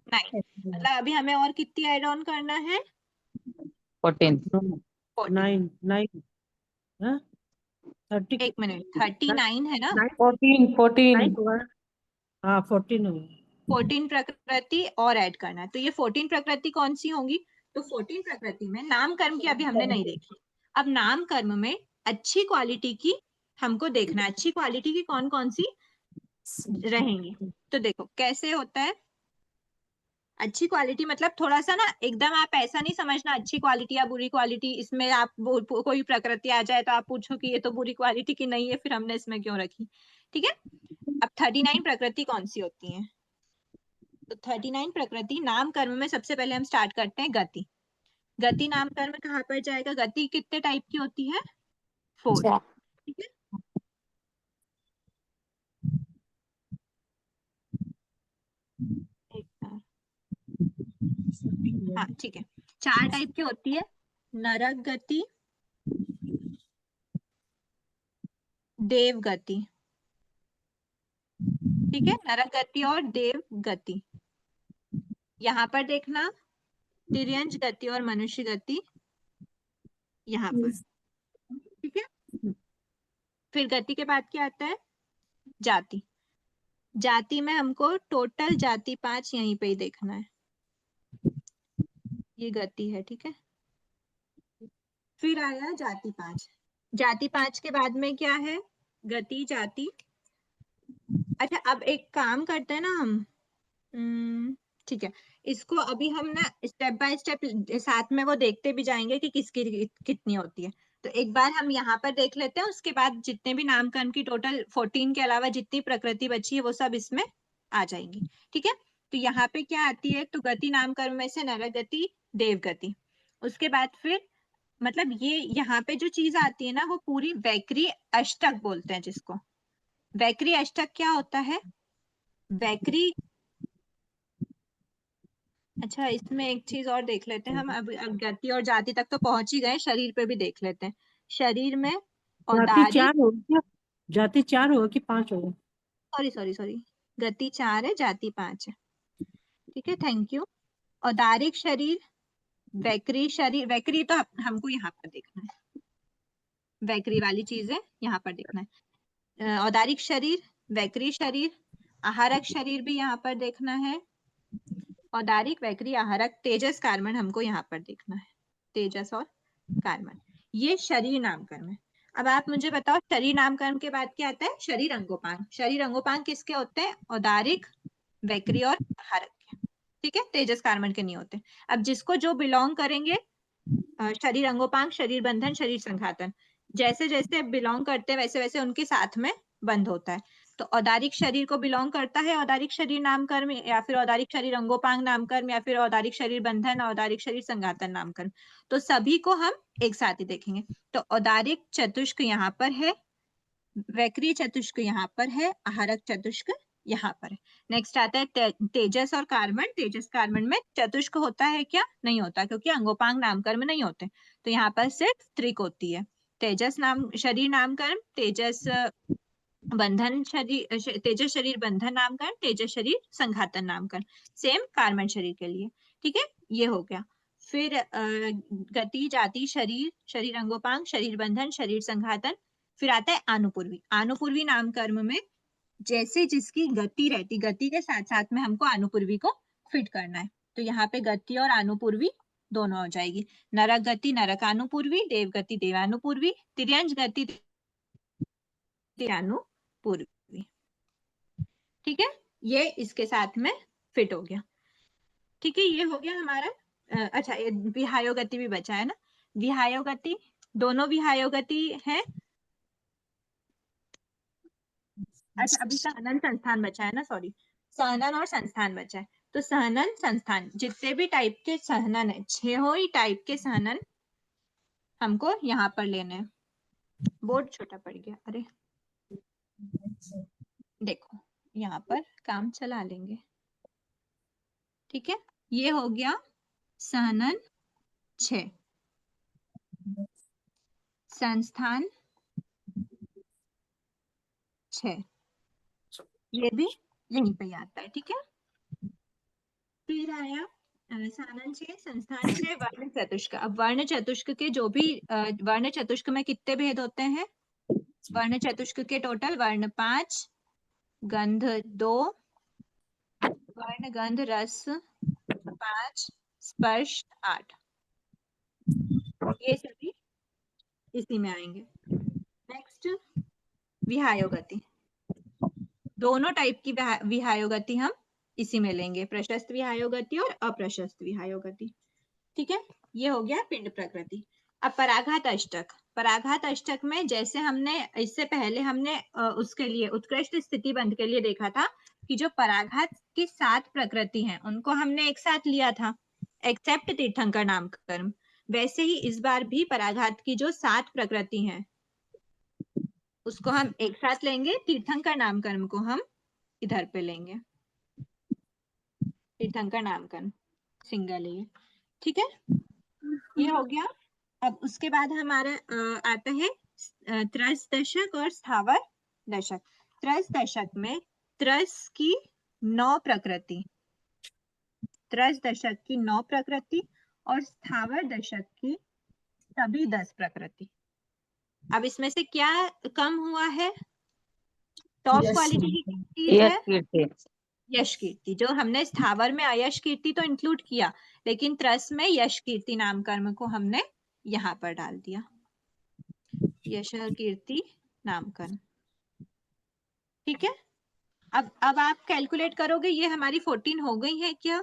S2: मतलब अभी हमें और कितनी ऐड ऑन करना है,
S4: 14।
S3: 9 9 30
S2: एक मिनट, 39 है ना।
S4: 14
S3: हाँ 14 हो गया।
S2: 14 प्रकृति और ऐड करना है। तो ये 14 प्रकृति कौन सी होंगी, तो 14 प्रकृति में नाम कर्म की अभी हमने नहीं देखी। अब नाम कर्म में अच्छी क्वालिटी की हमको देखना है, अच्छी क्वालिटी की कौन कौन सी रहेंगी। तो देखो कैसे होता है अच्छी क्वालिटी, मतलब थोड़ा सा ना एकदम आप ऐसा नहीं समझना अच्छी क्वालिटी या बुरी क्वालिटी, इसमें आप कोई प्रकृति आ जाए तो आप पूछो कि ये तो बुरी क्वालिटी की नहीं है, फिर हमने इसमें क्यों रखी, ठीक है। अब 39 प्रकृति कौन सी होती है, तो 39 प्रकृति नाम कर्म में सबसे पहले हम स्टार्ट करते हैं गति। गति नाम कर्म कहाँ पर जाएगा, गति कितने टाइप की होती है, 4, ठीक है। हाँ ठीक है, 4 टाइप की होती है। नरक गति, देव गति, ठीक है। नरक गति और देव गति यहाँ पर देखना, तिर्यंच गति और मनुष्य गति यहाँ पर, ठीक है। फिर गति के बाद क्या आता है, जाति। जाति में हमको टोटल जाति 5 यहीं पे ही देखना है, ये गति है, ठीक है। फिर आया जाति 5। जाति 5 के बाद में क्या है, गति, जाति। अच्छा अब एक काम करते हैं ना हम, ठीक है, इसको अभी हम ना स्टेप बाय स्टेप साथ में वो देखते भी जाएंगे कि किसकी कितनी होती है। तो एक बार हम यहाँ पर देख लेते हैं, उसके बाद जितने भी नामकरण की टोटल 14 के अलावा जितनी प्रकृति बची है वो सब इसमें आ जाएंगी, ठीक है। तो यहाँ पे क्या आती है, तो गति नामकरण में से नरक गति, देव गति। उसके बाद फिर मतलब ये यहाँ पे जो चीज आती है ना, वो पूरी वैक्री अष्टक बोलते हैं जिसको। वैक्री अष्टक क्या होता है, वैक्री, अच्छा इसमें एक चीज और देख लेते हैं हम। अब गति और जाति तक तो पहुंच ही गए, शरीर पे भी देख लेते हैं। शरीर में औदारिक,
S3: जाति 4 होगा कि 5 होगा,
S2: सॉरी सॉरी सॉरी, गति 4 है, जाति 5 है, ठीक है, थैंक यू। औदारिक शरीर, वैक्री शरीर, वैक्री तो हमको यहाँ पर देखना है, वैक्री वाली चीज है यहाँ पर देखना है। औदारिक शरीर, वैक्री शरीर, आहारक शरीर भी यहाँ पर देखना है। औदारिक, वैक्री, आहारक, तेजस, कार्मण हमको यहाँ पर देखना है, तेजस और कार्मण। ये शरीर नामकरण है। अब आप मुझे बताओ शरीर नामकरण के बाद क्या आता है, शरीर अंगोपांग। शरीर अंगोपांग किसके होते हैं, औदारिक, वैक्री और आहारक के, ठीक है, तेजस कार्मण के नहीं होते। अब जिसको जो बिलोंग करेंगे, शरीर अंगोपांग, शरीर बंधन, शरीर संघातन, जैसे जैसे बिलोंग करते हैं वैसे वैसे उनके साथ में बंध होता है। तो औदारिक शरीर को बिलोंग करता है औदारिक शरीर नामकर्म, या फिर औदारिक शरीर अंगोपांग नामकर्म, या फिर औदारिक शरीर बंधन, औदारिक शरीर संघातन नामकर्म। तो सभी को हम एक साथ ही देखेंगे। तो औदारिक चतुष्क यहाँ पर है, वैक्री चतुष्क यहाँ पर है, आहारक चतुष्क यहाँ पर है। नेक्स्ट आता है तेजस और कार्बन। तेजस कार्बन में चतुष्क होता है क्या, नहीं होता, क्योंकि अंगोपांग नामकर्म नहीं होते। तो यहाँ पर सिर्फ त्रिक होती है, तेजस नाम शरीर नामकर्म, तेजस बंधन शरीर, तेजस शरीर बंधन नामकरण, तेजस शरीर संघातन नामकरण, सेम कार्बन शरीर के लिए, ठीक है। ये हो गया। फिर गति, जाति, शरीर, शरीर अंगोपांग, शरीर बंधन, शरीर संघातन। फिर आता है आनुपूर्वी। आनुपूर्वी नामकर्म में जैसे जिसकी गति रहती, गति के साथ साथ में हमको आनुपूर्वी को फिट करना है। तो यहाँ पे गति और आनुपूर्वी दोनों हो जाएगी। नरक गति नरक आनुपूर्वी, देव गति देवानुपूर्वी, तिर्यंश गति तिर्यानुपूर्वी। ठीक है, ये इसके साथ में फिट हो गया। ठीक है, ये हो गया हमारा। अच्छा, ये विहायो गति भी बचा है ना। विहायो गति, दोनों विहायो गति है। अच्छा, अभी सहनन संस्थान बचा है ना, सॉरी, सहनन और संस्थान बचा है। तो सहनन संस्थान, जितने भी टाइप के सहनन है, 6 ही टाइप के सहनन हमको यहाँ पर लेने हैं। बोर्ड छोटा पड़ गया, अरे देखो यहाँ पर काम चला लेंगे। ठीक है, ये हो गया सहनन 6, संस्थान 6, ये भी यहीं पे आता है। ठीक है, फिर आया सहनन 6, संस्थान 6, वर्ण चतुष्क। अब वर्ण चतुष्क के जो भी वर्ण चतुष्क में कितने भेद होते हैं? वर्ण चतुष्क के टोटल वर्ण 5, गंध 2, वर्ण गंध रस 5, स्पर्श 8, ये सभी इसी में आएंगे। नेक्स्ट, विहायो गति। दोनों टाइप की विहायो गति हम इसी में लेंगे, प्रशस्त विहायो गति और अप्रशस्त विहायो गति। ठीक है, ये हो गया पिंड प्रकृति। अब पराघात अष्टक। पराघात अष्टक में जैसे हमने इससे पहले हमने उसके लिए उत्कृष्ट स्थिति बंध के लिए देखा था कि जो पराघात की 7 प्रकृति हैं उनको हमने एक साथ लिया था, एक्सेप्ट तीर्थंकर नामकर्म। वैसे ही इस बार भी पराघात की जो 7 प्रकृति हैं उसको हम एक साथ लेंगे, तीर्थंकर नामकर्म को हम इधर पे लेंगे, तीर्थंकर नामकर्म सिंगल है। ठीक है, ये हो गया। अब उसके बाद हमारा आता है त्रस दशक और स्थावर दशक। त्रस दशक में त्रस की 9 प्रकृति, त्रस दशक की 9 प्रकृति और स्थावर दशक की सभी 10 प्रकृति। अब इसमें से क्या कम हुआ है? टॉप क्वालिटी की चीज है यश कीर्ति। जो हमने स्थावर में अयश कीर्ति तो इंक्लूड किया, लेकिन त्रस में यश कीर्ति नाम कर्म को हमने यहाँ पर डाल दिया, यश कीर्ति नाम कर्म। ठीक है, अब आप कैलकुलेट करोगे, ये हमारी 14 हो गई है क्या?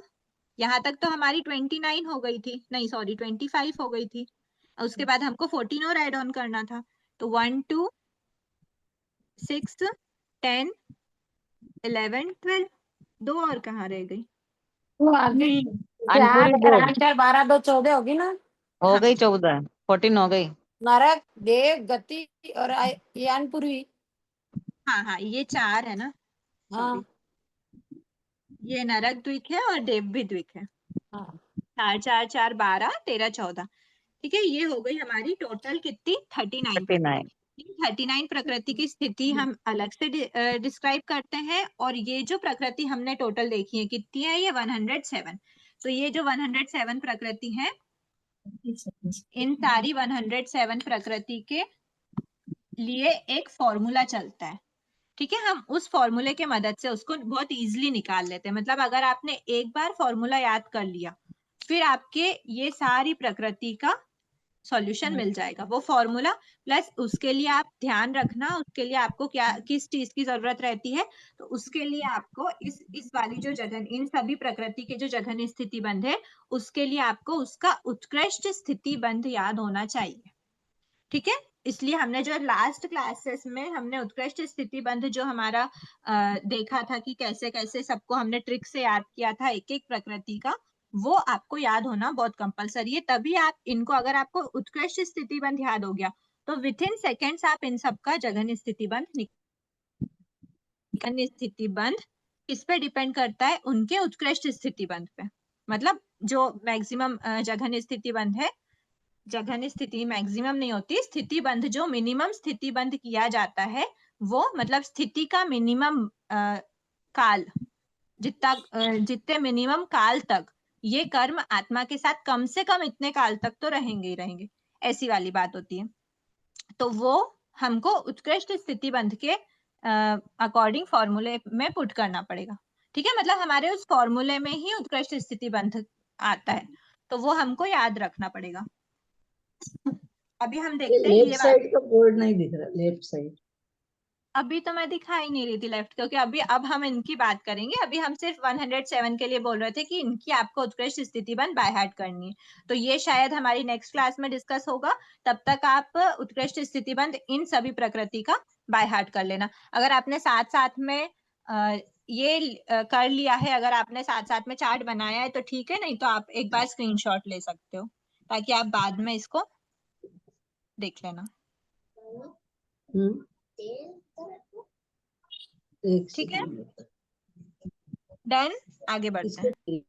S2: यहाँ तक तो हमारी 29 हो गई थी, नहीं सॉरी 25 हो गई थी। उसके बाद हमको 14 और ऐड ऑन करना था। तो 1 2 6 10 11 12, 2 और कहाँ रह गई?
S3: वो आगे 12 2 14 होगी ना,
S4: हो गई 14, 14 हो गई।
S3: नरक देव गति और यानपुरी।
S2: हाँ हाँ, ये 4 है ना।
S3: हाँ,
S2: ये नरक द्विक है और देव भी द्विक है।
S3: हाँ।
S2: 4 4 4 12 13 14। ठीक है, ये हो गई हमारी टोटल कितनी? 39। 39 प्रकृति की स्थिति हम अलग से डिस्क्राइब करते हैं। और ये जो प्रकृति हमने टोटल देखी है कितनी है? ये 107। तो ये जो 107 प्रकृति है, इन सारी 107 प्रकृति के लिए एक फॉर्मूला चलता है। ठीक है, हम उस फॉर्मूले के मदद से उसको बहुत इजीली निकाल लेते हैं। मतलब अगर आपने एक बार फॉर्मूला याद कर लिया, फिर आपके ये सारी प्रकृति का सॉल्यूशन मिल जाएगा। वो फॉर्मूला प्लस उसके लिए आप ध्यान रखना, उसके लिए आपको क्या किस चीज की जरूरत रहती है। तो उसके लिए आपको इस वाली जो जघन, इन सभी प्रकृति के जो जघन स्थिति बंध है, उसके लिए आपको उसका उत्कृष्ट स्थिति बंध याद होना चाहिए। ठीक है, इसलिए हमने जो लास्ट क्लासेस में हमने उत्कृष्ट स्थिति बंध जो हमारा देखा था कि कैसे कैसे सबको हमने ट्रिक से याद किया था एक एक प्रकृति का, वो आपको याद होना बहुत कंपलसरी है। तभी आप इनको, अगर आपको उत्कृष्ट स्थिति बंध याद हो गया तो विथ इन सेकेंड्स आप इन सबका जघन स्थिति बंध स्थिति बंध किस पे डिपेंड करता है? उनके उत्कृष्ट स्थिति बंध पे। मतलब जो मैक्सिमम जघन स्थिति बंध है, जघन स्थिति मैक्सिमम नहीं होती, स्थिति बंध जो मिनिमम स्थिति बंध किया जाता है वो, मतलब स्थिति का मिनिमम काल, जितने मिनिमम काल तक ये कर्म आत्मा के साथ कम से कम इतने काल तक तो रहेंगे ही रहेंगे, ऐसी वाली बात होती है। तो वो हमको उत्कृष्ट स्थिति बंध के अकॉर्डिंग फॉर्मूले में पुट करना पड़ेगा। ठीक है, मतलब हमारे उस फॉर्मूले में ही उत्कृष्ट स्थिति बंध आता है, तो वो हमको याद रखना पड़ेगा। अभी हम देखते हैं
S3: लेफ्ट
S2: ये
S3: साइड का बोर्ड नहीं दिख रहा, लेफ्ट साइड।
S2: अभी तो मैं दिखा ही नहीं रही थी लेफ्ट, क्योंकि अभी अब हम इनकी बात करेंगे। अभी हम सिर्फ 107 के लिए बोल रहे थे कि इनकी आपको उत्कृष्ट स्थिति बंध बाय हार्ट करनी है, तो ये शायद हमारी नेक्स्ट क्लास में डिस्कस होगा। तब तक आप उत्कृष्ट स्थिति बंध इन सभी प्रकृति का बाय हार्ट कर लेना। अगर आपने साथ साथ में कर लिया है, अगर आपने साथ साथ में चार्ट बनाया है तो ठीक है, नहीं तो आप एक बार स्क्रीनशॉट ले सकते हो ताकि आप बाद में इसको देख लेना। ठीक है, डन, आगे बढ़ते हैं।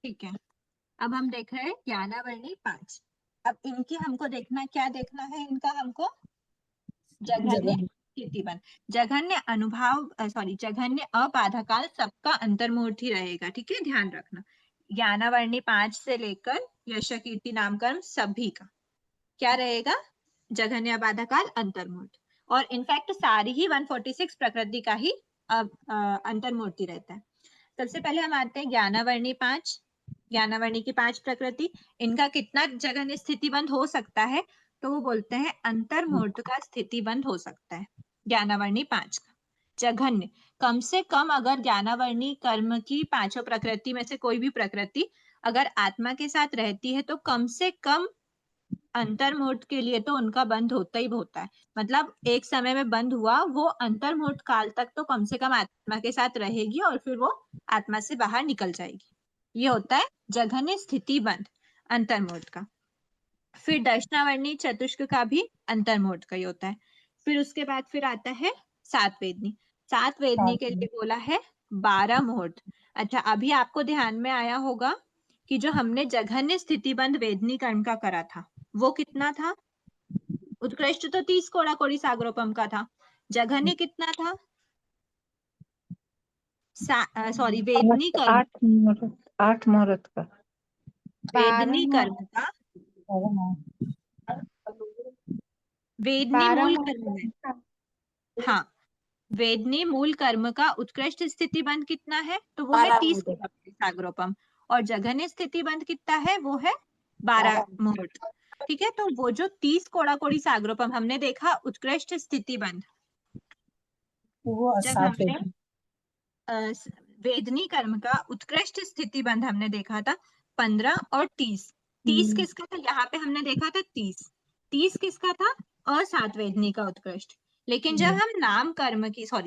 S2: ठीक है, अब हम देख रहे हैं ज्ञानावर्णी 5। अब इनकी हमको देखना, क्या देखना है इनका हमको, जघन्य स्थितिबंध, जघन्य अनुभाव जघन्य अबाधाकाल सबका अंतर्मूर्ति रहेगा। ठीक है, ध्यान रखना, ज्ञानावर्णी 5 से लेकर यश कीर्ति नामकर्म सभी का क्या रहेगा, जघन्य अबाधाकाल अंतर्मूर्त। और इनफैक्ट सारी ही 146 प्रकृति का ही अंतर्मूर्ति रहता है। सबसे पहले हम आते हैं ज्ञानावर्णी 5। ज्ञानावर्णी की 5 प्रकृति, इनका कितना जघन्य स्थितिबंध हो सकता है, तो वो बोलते हैं अंतर्मूर्त का स्थितिबंध हो सकता है ज्ञानावर्णी 5 का। जघन्य, कम से कम अगर ज्ञानावर्णी कर्म की 5 प्रकृति में से कोई भी प्रकृति अगर आत्मा के साथ रहती है तो कम से कम अंतर्मुहूर्त के लिए तो उनका बंद होता ही होता है। मतलब एक समय में बंद हुआ, वो अंतर्मुहूर्त काल तक तो कम से कम आत्मा के साथ रहेगी और फिर वो आत्मा से बाहर निकल जाएगी। ये होता है जघन्य स्थिति बंध अंतर्मुहूर्त का। फिर दर्शनावर्णी चतुष्क का भी अंतर्मुहूर्त का ही होता है। फिर उसके बाद फिर आता है सात वेदनी। सात वेदनी के लिए बोला है 12 मुहूर्त। अच्छा, अभी आपको ध्यान में आया होगा कि जो हमने जघन्य स्थितिबंध वेदनी कर्म का करा था वो कितना था, उत्कृष्ट तो 30 कोड़ा कोड़ी सागरोपम का था, जघन्य कितना था, वेदनी कर्म,
S4: 8 मुहूर्त का,
S2: वेदनी कर्म का, वेदनी मूल कर्म है, हाँ, वेदनी मूल कर्म का उत्कृष्ट स्थिति बंध कितना है, तो वो है 30 सागरोपम। और जघन्य स्थिति बंध कितना है, वो है 12 मुहूर्त। ठीक है, तो वो जो 30 कोड़ा कोड़ी सागरोपम हमने देखा उत्कृष्ट स्थिति बंध, जब हमने वेदनी कर्म का उत्कृष्ट स्थिति बंध हमने देखा था 15 और 30। 30 किसका था, यहाँ पे हमने देखा था 30 किसका था, असात वेदनी का उत्कृष्ट। लेकिन जब हम नाम कर्म की कहा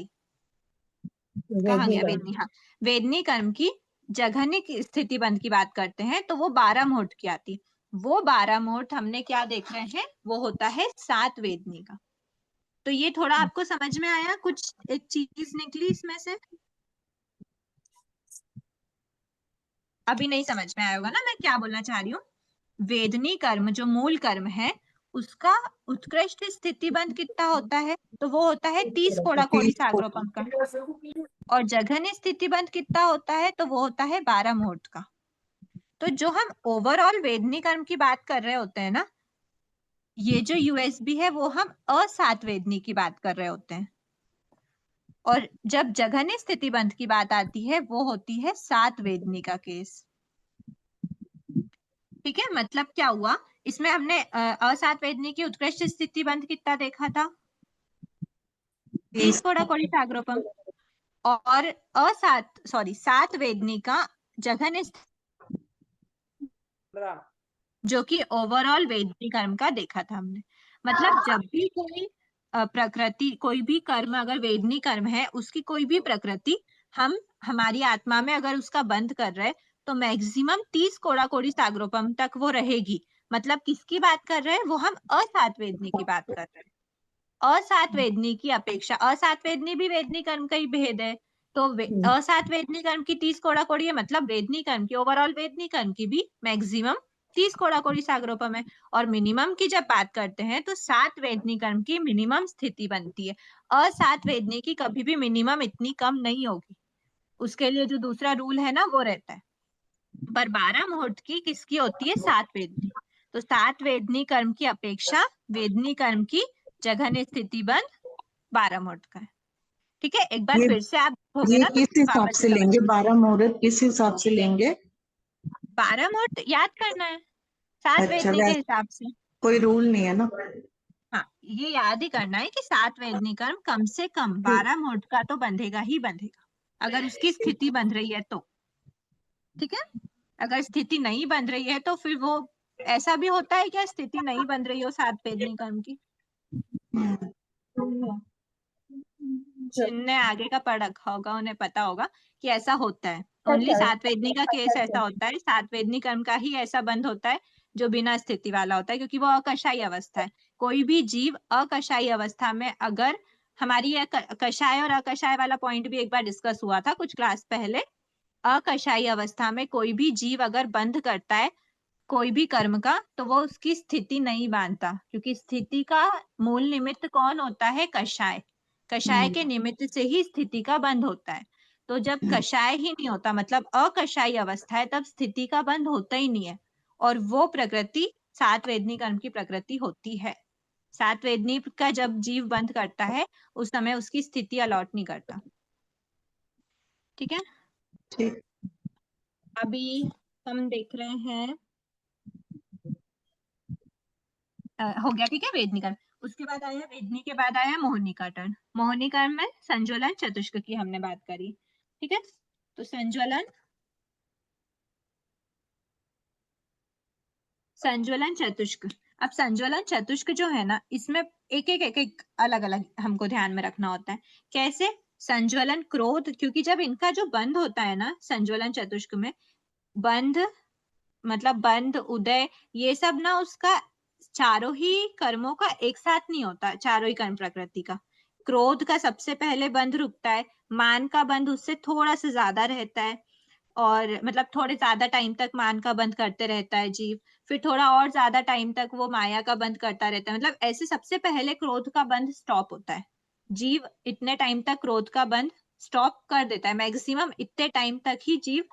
S2: गया वेदनी, हाँ, वेदनी कर्म की जघन्य की स्थिति बंध की बात करते हैं तो वो 12 मुहूर्त की आती। वो 12 मुहूर्त हमने क्या देख रहे हैं, वो होता है सात वेदनी का। तो ये थोड़ा आपको समझ में आया, कुछ एक चीज निकली इसमें से, अभी नहीं समझ में आया होगा ना मैं क्या बोलना चाह रही हूँ। वेदनी कर्म जो मूल कर्म है उसका उत्कृष्ट स्थिति बंध कितना होता है, तो वो होता है 30 कोड़ा कोड़ी सागरोपम का। और जघन्य स्थिति बंध कितना होता है, तो वो होता है 12 मुहूर्त का। तो जो हम ओवरऑल वेदनी कर्म की बात कर रहे होते हैं ना, ये जो यूएसबी है वो हम असात वेदनी की बात कर रहे होते हैं। और जब जघन्य स्थिति बंध की बात आती है वो होती है सात वेदनी का केस। ठीक है, मतलब क्या हुआ, इसमें हमने असात वेदनी की उत्कृष्ट स्थिति बंध कितना देखा था, 30 कोड़ा कोड़ी सागरोपम। और सात वेदनी का जघन्य जो कि ओवरऑल वेदनी कर्म का देखा था हमने। मतलब जब भी कोई प्रकृति, कोई भी कर्म अगर वेदनी कर्म है, उसकी कोई भी प्रकृति हम हमारी आत्मा में अगर उसका बंद कर रहे तो मैक्सिमम 30 कोड़ा कोड़ी सागरोपम तक वो रहेगी। मतलब किसकी बात कर रहे हैं, वो हम असात वेदनी की बात कर रहे हैं। असात वेदनी की अपेक्षा, असात वेदनी भी वेदनी कर्म का ही भेद है, तो असात वेदनी कर्म की 30 कोड़ा कोड़ी है, मतलब वेदनी कर्म की, ओवरऑल वेदनी कर्म की भी मैक्सिमम 30 कोड़ाकोड़ी सागरोपम है। और मिनिमम की जब बात करते हैं तो 7 वेदनी कर्म की मिनिमम स्थिति बनती है। अ7 वेदनी की कभी भी मिनिमम इतनी कम नहीं होगी, उसके लिए जो दूसरा रूल है ना वो रहता है। पर 12 मुहूर्त की किसकी होती है? 7 वेदनी। तो 7 वेदनी कर्म की अपेक्षा वेदनी कर्म की जघन्य स्थिति बंध 12 मुहूर्त का है। ठीक है, एक बार
S5: ये
S2: फिर से आप देखोगे
S5: ये
S2: ना तो
S5: किस हिसाब
S2: वापस
S5: से
S2: समझ
S5: लेंगे?
S2: में।
S5: 12 मुहूर्त किस हिसाब से लेंगे?
S2: 12 मुहूर्त याद करना है 7
S5: अच्छा,
S2: वेदनी के हिसाब से।
S5: कोई रूल नहीं है ना?
S2: हाँ, ये याद ही करना है कि 7 वेदनी कर्म कम से कम 12 मुहूर्त का तो बंधेगा ही बंधेगा, अगर उसकी स्थिति बंध रही है तो। ठीक है, अगर स्थिति नहीं बन रही है तो फिर वो, ऐसा भी होता है क्या स्थिति नहीं बन रही हो 7 वेदनी कर्म की? जिनने आगे का पढ़ रखा होगा उन्हें पता होगा कि ऐसा होता है। ओनली 7 वेदनी का केस ऐसा होता है, 7 वेदनी कर्म का ही ऐसा बंद होता है जो बिना स्थिति वाला होता है, क्योंकि वो अकशाई अवस्था है। कोई भी जीव अकशाई अवस्था में, अगर हमारी ये कषाय और अकषाय वाला पॉइंट भी एक बार डिस्कस हुआ था कुछ क्लास पहले। अकषाई अवस्था में कोई भी जीव अगर बंध करता है कोई भी कर्म का, तो वो उसकी स्थिति नहीं मानता, क्योंकि स्थिति का मूल निमित्त कौन होता है? कषाय। कषाय के निमित्त से ही स्थिति का बंध होता है। तो जब कषाय ही नहीं होता, मतलब अकषाई अवस्था है, तब स्थिति का बंध होता ही नहीं है। और वो प्रकृति 7 वेदनी कर्म की प्रकृति होती है। 7 वेदनी का जब जीव बंध करता है उस समय उसकी स्थिति अलॉट नहीं करता। ठीक है,
S5: ठीक।
S2: अभी हम देख रहे हैं हो गया। ठीक है, वेदनी कर्म। उसके बाद आया वेदनी के बाद आया मोहनी का टर्न। मोहनी कर्म में संज्वलन चतुष्क की हमने बात करी। ठीक है, तो संज्वलन चतुष्क। अब संज्वलन चतुष्क जो है ना, इसमें एक अलग अलग हमको ध्यान में रखना होता है। कैसे? संज्वलन क्रोध, क्योंकि जब इनका जो बंध होता है ना संज्वलन चतुष्क में, बंध मतलब बंध उदय ये सब ना उसका चारों ही कर्मों का एक साथ नहीं होता, चारों ही कर्म प्रकृति का। क्रोध का सबसे पहले बंध रुकता है, मान का बंध उससे थोड़ा सा ज्यादा रहता है, और मतलब थोड़े ज्यादा टाइम तक मान का बंद करते रहता है जीव, फिर थोड़ा और ज्यादा टाइम तक वो माया का बंद करता रहता है। मतलब ऐसे सबसे पहले क्रोध का बंध स्टॉप होता है, जीव इतने टाइम तक क्रोध का बंध स्टॉप कर देता है, मैक्सिमम इतने टाइम तक ही जीव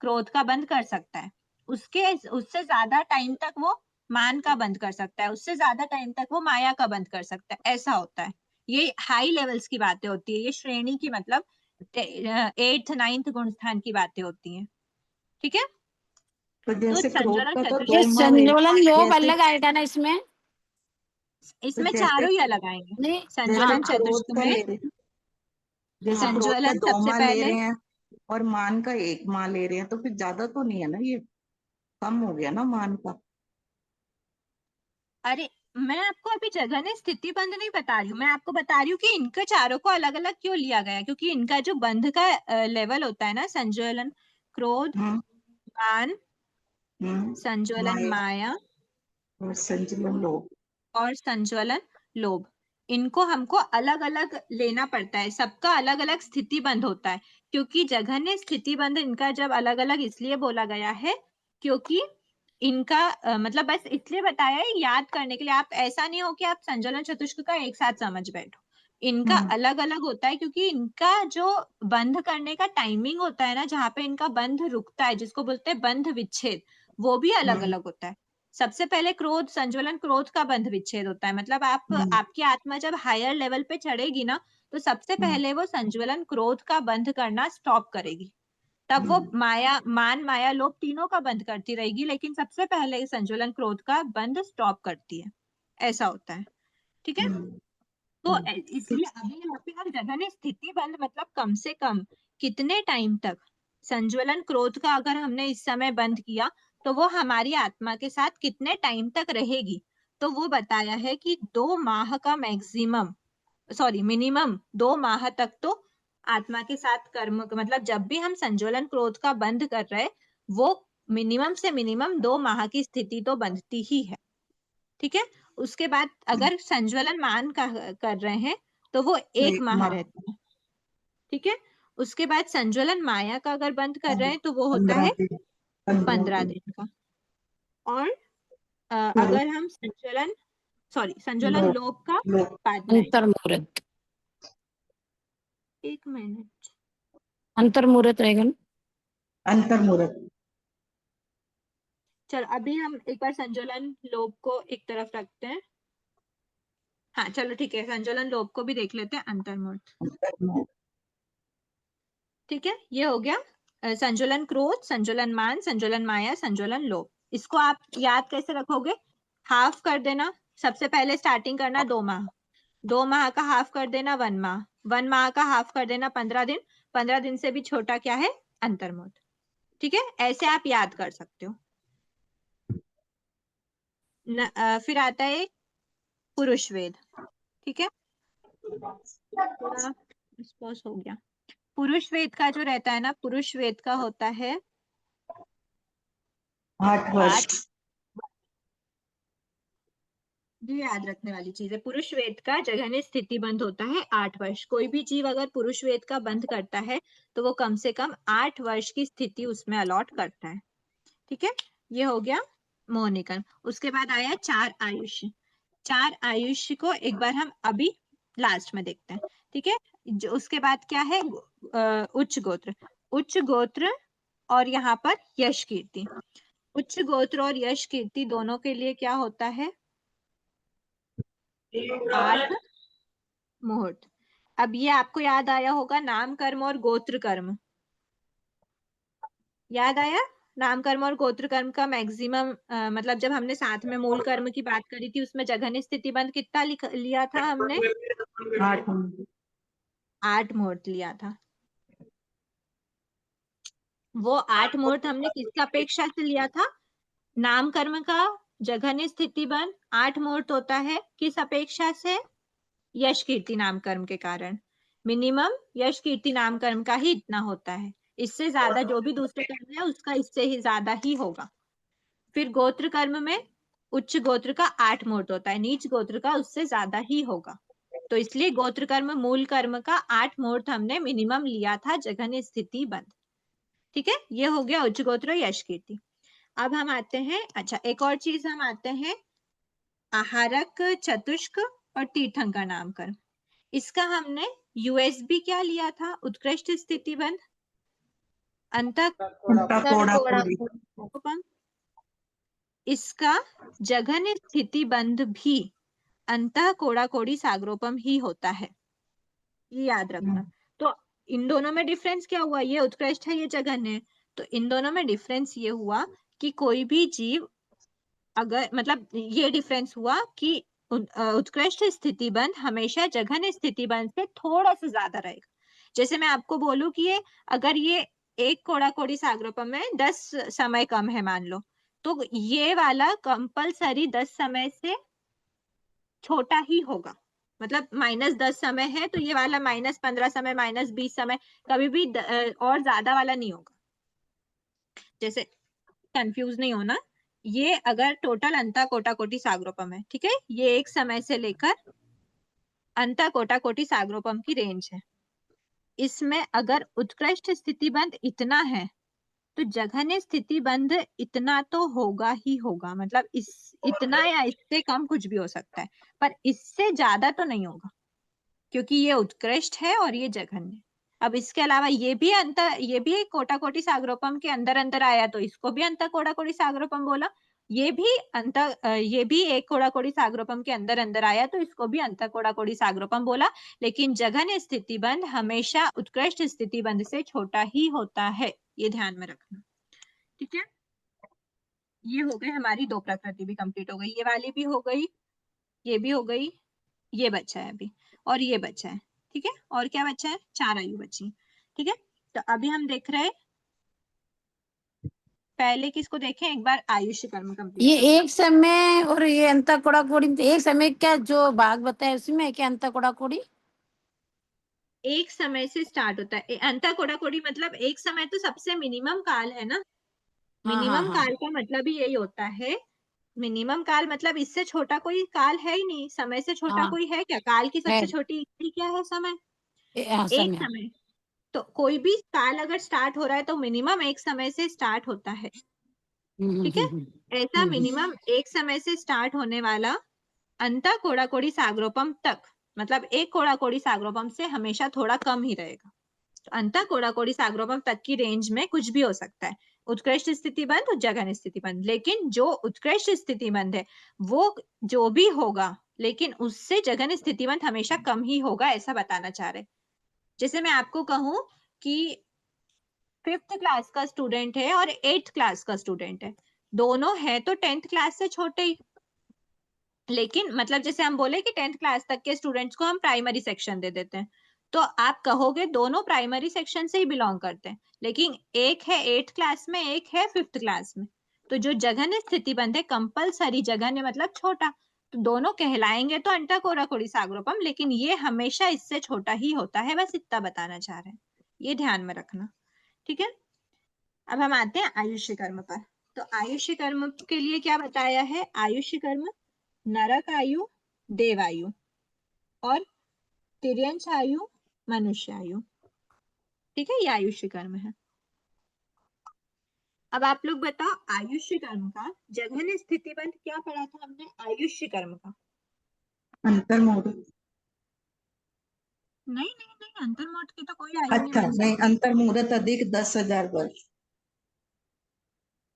S2: क्रोध का बंद कर सकता है। उससे ज्यादा टाइम तक वो मान का बंद कर सकता है, उससे ज्यादा टाइम तक वो माया का बंद कर सकता है, ऐसा होता है। ये हाई लेवल्स की बातें होती है, ये श्रेणी की, मतलब 8th 9th गुण स्थान की बातें होती हैं। ठीक है,
S5: तो जैसे क्रोध
S2: संज्वलन
S5: का तो
S2: चतुष्क
S6: ये
S5: 2 माह
S6: संज्वलन योग
S5: जैसे
S6: अलग आएगा ना इसमें?
S5: तो
S2: इसमें
S5: जैसे
S2: चारों ही अलग आएंगे।
S6: नहीं,
S5: जैसे
S6: हाँ
S2: संज्वलन
S5: क्रोध
S2: चतुष्क
S5: का
S2: में
S5: ले रहे हैं, जैसे
S6: हाँ।
S5: क्रोध का
S2: संज्वलन
S5: 2
S2: सबसे
S5: माह ले
S2: पहले,
S5: रहे हैं और मान का 1 माह ले रहे हैं, तो फिर ज्यादा तो नहीं है ना? ये कम हो गया ना मान का?
S2: अरे मैं आपको अभी जघन्य स्थिति बंध नहीं बता रही हूँ, मैं आपको बता रही हूँ कि इनके चारों को अलग अलग क्यों लिया गया, क्योंकि इनका जो बंध का लेवल होता है ना, संज्वलन क्रोध,
S5: हम्म
S2: मान, संज्वलन
S5: माया
S2: माया
S5: और संचलन लोभ।
S2: और संज्वलन लोभ, इनको हमको अलग अलग लेना पड़ता है, सबका अलग अलग स्थिति बंध होता है। क्योंकि जघन्य स्थिति बंध इनका जब अलग अलग इसलिए बोला गया है क्योंकि इनका मतलब बस इसलिए बताया है याद करने के लिए, आप ऐसा नहीं हो कि आप संज्वलन चतुष्क का एक साथ समझ बैठो। इनका अलग अलग होता है क्योंकि इनका जो बंध करने का टाइमिंग होता है ना, जहाँ पे इनका बंध रुकता है, जिसको बोलते हैं बंध विच्छेद, वो भी अलग अलग होता है। सबसे पहले क्रोध, संज्वलन क्रोध का बंध विच्छेद होता है, मतलब आपकी आत्मा जब हायर लेवल पे चढ़ेगी ना, तो सबसे पहले वो संज्वलन क्रोध का बंध करना स्टॉप करेगी। तब वो माया, मान माया लोभ तीनों का बंद करती रहेगी, लेकिन सबसे पहले संज्वलन क्रोध का बंद स्टॉप करती है, ऐसा होता है। ठीक है, तो इसलिए अभी यहाँ पे हम जघन्य स्थिति बंद मतलब कम से कम कितने टाइम तक संज्वलन क्रोध का अगर हमने इस समय बंद किया तो वो हमारी आत्मा के साथ कितने टाइम तक रहेगी, तो वो बताया है कि 2 माह का मैक्सिमम, सॉरी मिनिमम 2 माह तक तो आत्मा के साथ कर्म, मतलब जब भी हम संज्वलन क्रोध का बंद कर रहे हैं वो मिनिमम से मिनिमम 2 माह की स्थिति तो बंधती ही है। ठीक है, उसके बाद अगर संज्वलन मान का कर रहे हैं तो वो 1 माह रहता है। ठीक है, उसके बाद संज्वलन माया का अगर बंद कर रहे हैं तो वो होता
S5: 15
S2: है
S5: दिन
S2: 15 दिन का। और अगर हम संज्वलन लोप का पाठ बनाएं।
S6: अंतर्मुहूर्त,
S2: एक मिनट,
S6: अंतर्मुहूर्त रहेगा ना?
S5: अंतर्मुहूर्त।
S2: चलो अभी हम एक बार संज्वलन लोप को एक तरफ रखते हैं। हाँ चलो ठीक है, संज्वलन लोप को भी देख लेते हैं, अंतर्मुहूर्त। ठीक है, ये हो गया संज्वलन क्रोध, संज्वलन मान, संज्वलन माया, संज्वलन लोप। इसको आप याद कैसे रखोगे? हाफ कर देना, सबसे पहले स्टार्टिंग करना 2 माह, 2 माह का हाफ कर देना 1 माह, 1 माह का हाफ कर देना 15 दिन, 15 दिन से भी छोटा क्या है? अंतर्मुहूर्त। ठीक है, ऐसे आप याद कर सकते हो। फिर आता है पुरुष वेद। ठीक है, थोड़ा स्पॉज हो गया। पुरुष वेद का जो रहता है ना, पुरुष वेद का होता है
S5: 8 वर्ष।
S2: ये याद रखने वाली चीज है, पुरुष वेद का जघन्य स्थिति बंध होता है 8 वर्ष। कोई भी जीव अगर पुरुष वेद का बंध करता है तो वो कम से कम 8 वर्ष की स्थिति उसमें अलॉट करता है। ठीक है, ये हो गया मोहनिकर्म। उसके बाद आया 4 आयुष्य। 4 आयुष्य को एक बार हम अभी लास्ट में देखते हैं। ठीक है, जो उसके बाद क्या है? उच्च गोत्र। उच्च गोत्र और यहाँ पर यश कीर्ति। उच्च गोत्र और यश कीर्ति दोनों के लिए क्या होता है? 8 मुहूर्त। अब ये आपको याद आया होगा, नाम कर्म और गोत्र कर्म। याद आया? नाम कर्म और गोत्र कर्म का मैक्सिमम मतलब जब हमने साथ में मूल कर्म की बात करी थी, उसमें जघन्य स्थिति बंध कितना लिया था हमने? 8 मुहूर्त लिया था। वो 8 मुहूर्त हमने किसकी अपेक्षा से लिया था? नाम कर्म का जघन्य स्थिति बंध 8 मुहूर्त होता है, किस अपेक्षा से? यश कीर्ति नाम कर्म के कारण। मिनिमम यश कीर्ति नाम कर्म का ही इतना होता है, इससे ज्यादा जो भी दूसरे कर्म है उसका इससे ही ज्यादा ही होगा। फिर गोत्र कर्म में उच्च गोत्र का 8 मुहूर्त होता है, नीच गोत्र का उससे ज्यादा ही होगा। तो इसलिए गोत्र कर्म मूल कर्म का 8 मुहूर्त हमने मिनिमम लिया था जघन्य स्थिति बंध। ठीक है, ये हो गया उच्च गोत्र यश कीर्ति। अब हम आते हैं, अच्छा एक और चीज हम आते हैं, आहारक, चतुष्क और तीर्थंकर नाम कर्म। इसका हमने यूएसबी क्या लिया था? उत्कृष्ट स्थिति बंध, इसका जघन्य स्थिति बंध भी अंतः कोड़ा कोड़ी सागरोपम ही होता है, ये याद रखना। तो इन दोनों में डिफरेंस क्या हुआ? ये उत्कृष्ट है, ये जघन्य है। तो इन दोनों में डिफरेंस ये हुआ कि कोई भी जीव अगर, मतलब ये डिफरेंस हुआ कि उत्कृष्ट स्थिति बंध हमेशा जघन्य स्थिति बंध से थोड़ा सा ज्यादा रहेगा। जैसे मैं आपको बोलूं कि ये अगर ये एक कोड़ा कोड़ी सागरोपम में 10 समय कम है मान लो, तो ये वाला कंपलसरी 10 समय से छोटा ही होगा। मतलब -10 समय है तो ये वाला -15 समय, -20 समय, कभी भी और ज्यादा वाला नहीं होगा। जैसे कंफ्यूज नहीं होना, ये अगर टोटल अंता कोटा कोटि सागरोपम है, ठीक है, ये एक समय से लेकर अंता कोटा कोटि सागरोपम की रेंज है। इसमें अगर उत्कृष्ट स्थिति बंध इतना है तो जघन्य स्थिति बंध इतना तो होगा ही होगा। मतलब इतना या इससे कम कुछ भी हो सकता है, पर इससे ज्यादा तो नहीं होगा, क्योंकि ये उत्कृष्ट है और ये जघन्य। अब इसके अलावा ये भी एक कोटा कोटि सागरोपम के अंदर अंदर आया तो इसको भी अंतर कोटा कोटि सागरोपम बोला। ये भी एक कोड़ा कोड़ी सागरोपम के अंदर अंदर आया तो इसको भी अंतर कोड़ा कोड़ी सागरोपम बोला। लेकिन जघन्य स्थिति बंध हमेशा उत्कृष्ट स्थिति बंध से छोटा ही होता है, ये ध्यान में रखना। ठीक है, ये हो गई हमारी 2 प्रकृति भी कंप्लीट हो गई, ये वाली भी हो गई, ये भी हो गई, ये बचा है अभी, और ये बचा है। ठीक है, और क्या बचा है? 4 आयु बची। ठीक है, तो अभी हम देख रहे हैं, पहले किसको देखें एक बार? आयुष्य कर्म कंप्लीट।
S6: ये एक समय और ये अंता कोड़ा कोड़ी, एक समय क्या जो भाग बताया उसमें है क्या अंता कोड़ा कोड़ी?
S2: एक समय से स्टार्ट होता है अंता कोड़ा कोड़ी, मतलब एक समय तो सबसे मिनिमम काल है ना। मिनिमम काल का मतलब ही यही होता है। मिनिमम काल मतलब इससे छोटा कोई काल है ही नहीं, समय से छोटा कोई है क्या? काल की सबसे छोटी क्या है? समय। एक समय, तो कोई भी काल अगर स्टार्ट हो रहा है तो मिनिमम एक समय से स्टार्ट होता है। ठीक है। ऐसा मिनिमम एक समय से स्टार्ट होने वाला अंतर कोड़ाकोड़ी सागरोपम तक, मतलब एक कोड़ाकोड़ी सागरोपम से हमेशा थोड़ा कम ही रहेगा। अंतर कोड़ाकोड़ी सागरोपम तक की रेंज में कुछ भी हो सकता है, उत्कृष्ट स्थिति बंध और जघन स्थिति बंध। लेकिन जो उत्कृष्ट स्थिति बंध है वो जो भी होगा, लेकिन उससे जघन स्थिति बंध हमेशा कम ही होगा, ऐसा बताना चाह रहे। जैसे मैं आपको कहूं कि 5th क्लास का स्टूडेंट है और 8th क्लास का स्टूडेंट है, दोनों है तो 10th क्लास से छोटे ही, लेकिन मतलब जैसे हम बोले कि 10th क्लास तक के स्टूडेंट्स को हम प्राइमरी सेक्शन दे देते हैं, तो आप कहोगे दोनों प्राइमरी सेक्शन से ही बिलोंग करते हैं, लेकिन एक है 8th क्लास में, एक है 5th क्लास में। तो जो जघन स्थिति बंध है कंपलसरी जघन है मतलब छोटा, तो दोनों कहलाएंगे तो अंटर कोड़ाकोड़ी सागरोपम, लेकिन ये हमेशा इससे छोटा ही होता है, बस इतना बताना चाह रहे हैं, ये ध्यान में रखना। ठीक है, अब हम आते हैं आयुष्य कर्म पर। तो आयुष्य कर्म के लिए क्या बताया है? आयुष्य कर्म नरक आयु, देव आयु और तिर्यंच आयु, मनुष्य आयु। ठीक है, ये आयुष्य कर्म है। अब आप लोग बताओ आयुष्य कर्म का जघन स्थिति बंध क्या पढ़ा था हमने? आयुष्य कर्म का
S5: अंतर्मुहूर्त।
S2: नहीं नहीं नहीं, अंतर्मुहूर्त की तो कोई आयु नहीं
S5: अच्छा
S2: बन
S5: नहीं,
S2: सकती।
S5: अंतर्मुहूर्त अधिक 10,000 वर्ष।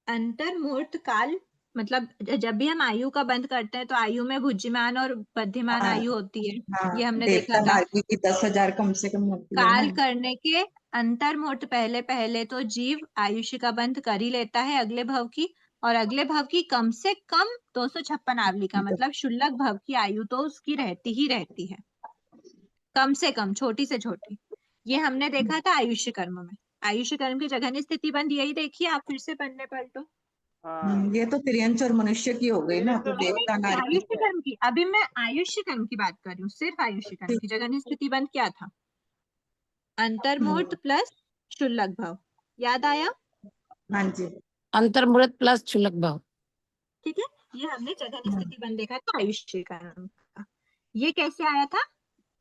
S2: अंतर्मुहूर्त काल मतलब जब भी हम आयु का बंध करते हैं तो आयु में बुद्धिमान और बद्धिमान
S5: हाँ,
S2: आयु होती है,
S5: हाँ,
S2: ये हमने देखा
S5: देवता
S2: था।
S5: नागी की 10,000 कम से कम होती है
S2: काल
S5: ना।
S2: करने के अंतर्मुहूर्त पहले पहले तो जीव आयुष्य का बंध कर ही लेता है अगले भव की, और अगले भव की कम से कम 256 आवली का मतलब शुल्लक भव की आयु तो उसकी रहती ही रहती है, कम से कम, छोटी से छोटी। ये हमने देखा था आयुष्य कर्म में। आयुष्य कर्म की जघन स्थिति बंध यही देखिए आप, फिर से पढ़ने पलटो।
S5: ये तो तिर्यंच और मनुष्य की हो गई ना, तो देवता नागी।
S2: आयुष्य कर्म की, अभी मैं आयुष्य कर्म की बात कर रही हूँ, सिर्फ आयुष्य कर्म की जघन स्थिति बंध क्या था? अंतर्मुहूर्त प्लस शुल्लक भव, याद आया?
S5: हाँ जी।
S6: अंतर्मुहूर्त प्लस क्षुल्लक भाव।
S2: ठीक है, ये हमने जघन स्थिति बंध देखा था आयुष्य कर्म का। ये कैसे आया था?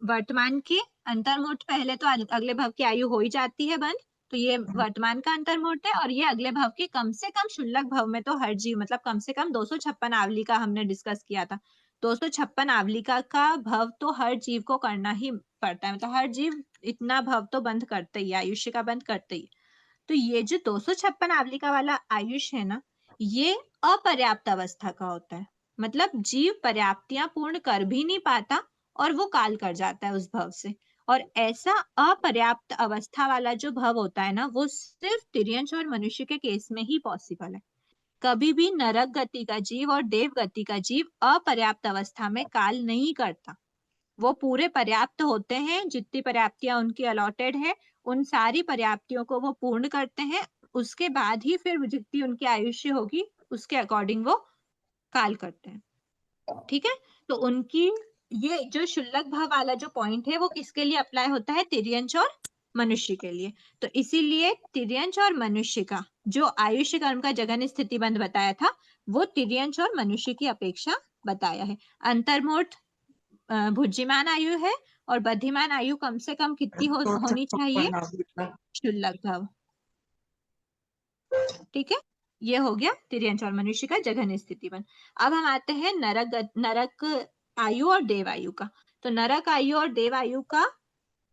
S2: वर्तमान के अंतर्मुहूर्त पहले तो अगले भव की आयु हो ही जाती है बंद, तो ये वर्तमान का अंतर्मुहूर्त है, और ये अगले भव की कम से कम शुल्लक भव में तो हर जीव मतलब कम से कम 256 आवली का हमने डिस्कस किया था। 256 आवली का भव तो हर जीव को करना ही पड़ता है, मतलब हर जीव इतना भव तो बंद करते ही, आयुष्य का बंद करते ही। तो ये जो 256 आवलिका वाला आयुष है ना, ये अपर्याप्त अवस्था का होता है, मतलब जीव पर्याप्तियां पूर्ण कर भी नहीं पाता और वो काल कर जाता है उस भव से। और ऐसा अपर्याप्त अवस्था वाला जो भव होता है ना, वो सिर्फ तिर्यंच और मनुष्य के केस में ही पॉसिबल है। कभी भी नरक गति का जीव और देव गति का जीव अपर्याप्त अवस्था में काल नहीं करता, वो पूरे पर्याप्त होते हैं, जितनी पर्याप्तियां उनकी अलॉटेड है उन सारी पर्याप्तियों को वो पूर्ण करते हैं, उसके बाद ही फिर जितनी उनकी आयुष्य होगी उसके अकॉर्डिंग वो काल करते हैं। ठीक है, तो उनकी ये जो शुल्लक भाव वाला जो पॉइंट है वो किसके लिए अप्लाई होता है? तिर्यंच और मनुष्य के लिए। तो इसीलिए तिर्यंच और मनुष्य का जो आयुष्य कर्म का जघन स्थिति बंध बताया था, वो तिर्यंच और मनुष्य की अपेक्षा बताया है। अंतर्मुहूर्त बुद्धिमान आयु है और बद्धिमान आयु कम से कम कितनी होनी चाहिए?
S5: 256 आवली का।
S2: शुल्लक भव। ठीक है, ये हो गया तिर्यंच और मनुष्य का जघन स्थिति बन। अब हम आते हैं नरक आयु और देव आयु का। तो नरक आयु और देव आयु का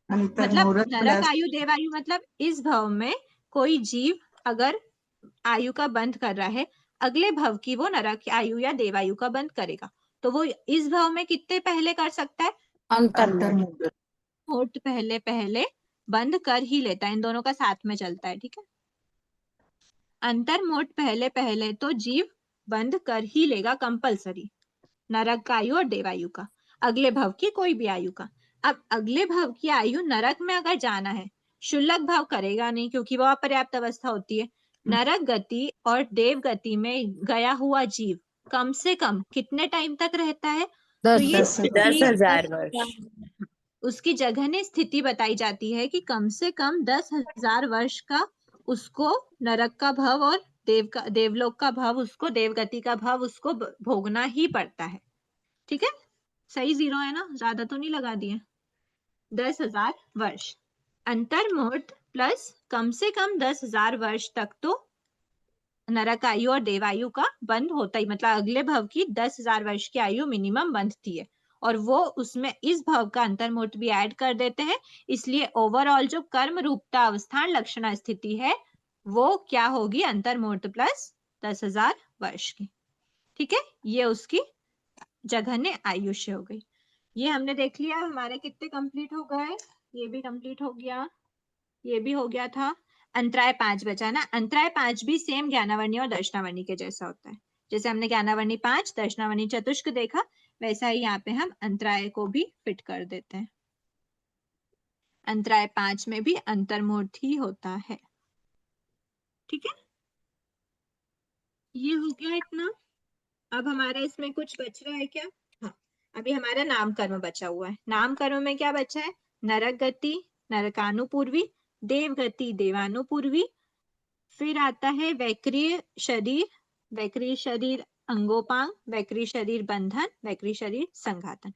S2: मतलब,
S5: अंतर्मुहूर्त
S2: नरक
S5: प्लस
S2: आयु देव आयु मतलब इस भव में कोई जीव अगर आयु का बंध कर रहा है, अगले भव की वो नरक आयु या देव आयु का बंध करेगा, तो वो इस भव में कितने पहले कर सकता है?
S5: अंतर्मुहूर्त।
S2: मुहूर्त पहले पहले बंद कर ही लेता है, इन दोनों का साथ में चलता है। ठीक है, अंतर्मुहूर्त पहले पहले तो जीव बंद कर ही लेगा कंपलसरी, नरक का आयु और देवायु का, अगले भव की कोई भी आयु का। अब अगले भव की आयु नरक में अगर जाना है, शुल्लक भाव करेगा नहीं क्योंकि वह अपर्याप्त अवस्था होती है। नरक गति और देव गति में गया हुआ जीव कम से कम कितने टाइम तक रहता है? तो ये
S6: 10,000
S1: वर्ष।
S2: उसकी जघन्य स्थिति बताई जाती है कि कम से कम 10,000 वर्ष का उसको नरक का भव और देवलोक का भव, उसको देवगति का भव उसको भोगना ही पड़ता है। ठीक है, सही जीरो है ना, ज्यादा तो नहीं लगा दिए। 10,000 वर्ष अंतर्मुहूर्त प्लस कम से कम 10,000 वर्ष तक तो नरकायु और देवायु का बंध होता ही, मतलब अगले भव की 10,000 वर्ष की आयु मिनिमम बंधती है, और वो उसमें इस भव का अंतर्मुहूर्त भी ऐड कर देते हैं। इसलिए ओवरऑल जो कर्म रूपता अवस्थान लक्षणा स्थिति है वो क्या होगी, अंतर्मुहूर्त प्लस 10,000 वर्ष की। ठीक है, ये उसकी जघन्य आयुष्य हो गई। ये हमने देख लिया। हमारे कितने कंप्लीट हो गए, ये भी कंप्लीट हो गया, ये भी हो गया था। अंतराय 5 बचा ना। अंतराय 5 भी सेम ज्ञानावर्णी और दर्शनावर्णी के जैसा होता है। जैसे हमने ज्ञानावर्णी 5 दर्शनावर्णी चतुष्क देखा, वैसा ही यहाँ पे हम अंतराय को भी फिट कर देते हैं। अंतराय 5 में भी अंतर्मुहूर्त ही होता है। ठीक है, ये हो गया इतना। अब हमारा इसमें कुछ बच रहा है क्या? हाँ, अभी हमारा नाम कर्म बचा हुआ है। नाम कर्म में क्या बचा है? नरक गति नरकानुपूर्वी, देव गति देवानुपूर्वी, फिर आता है वैक्रीय शरीर अंगोपांग, वैक्रीय शरीर बंधन, वैक्रीय शरीर संघातन।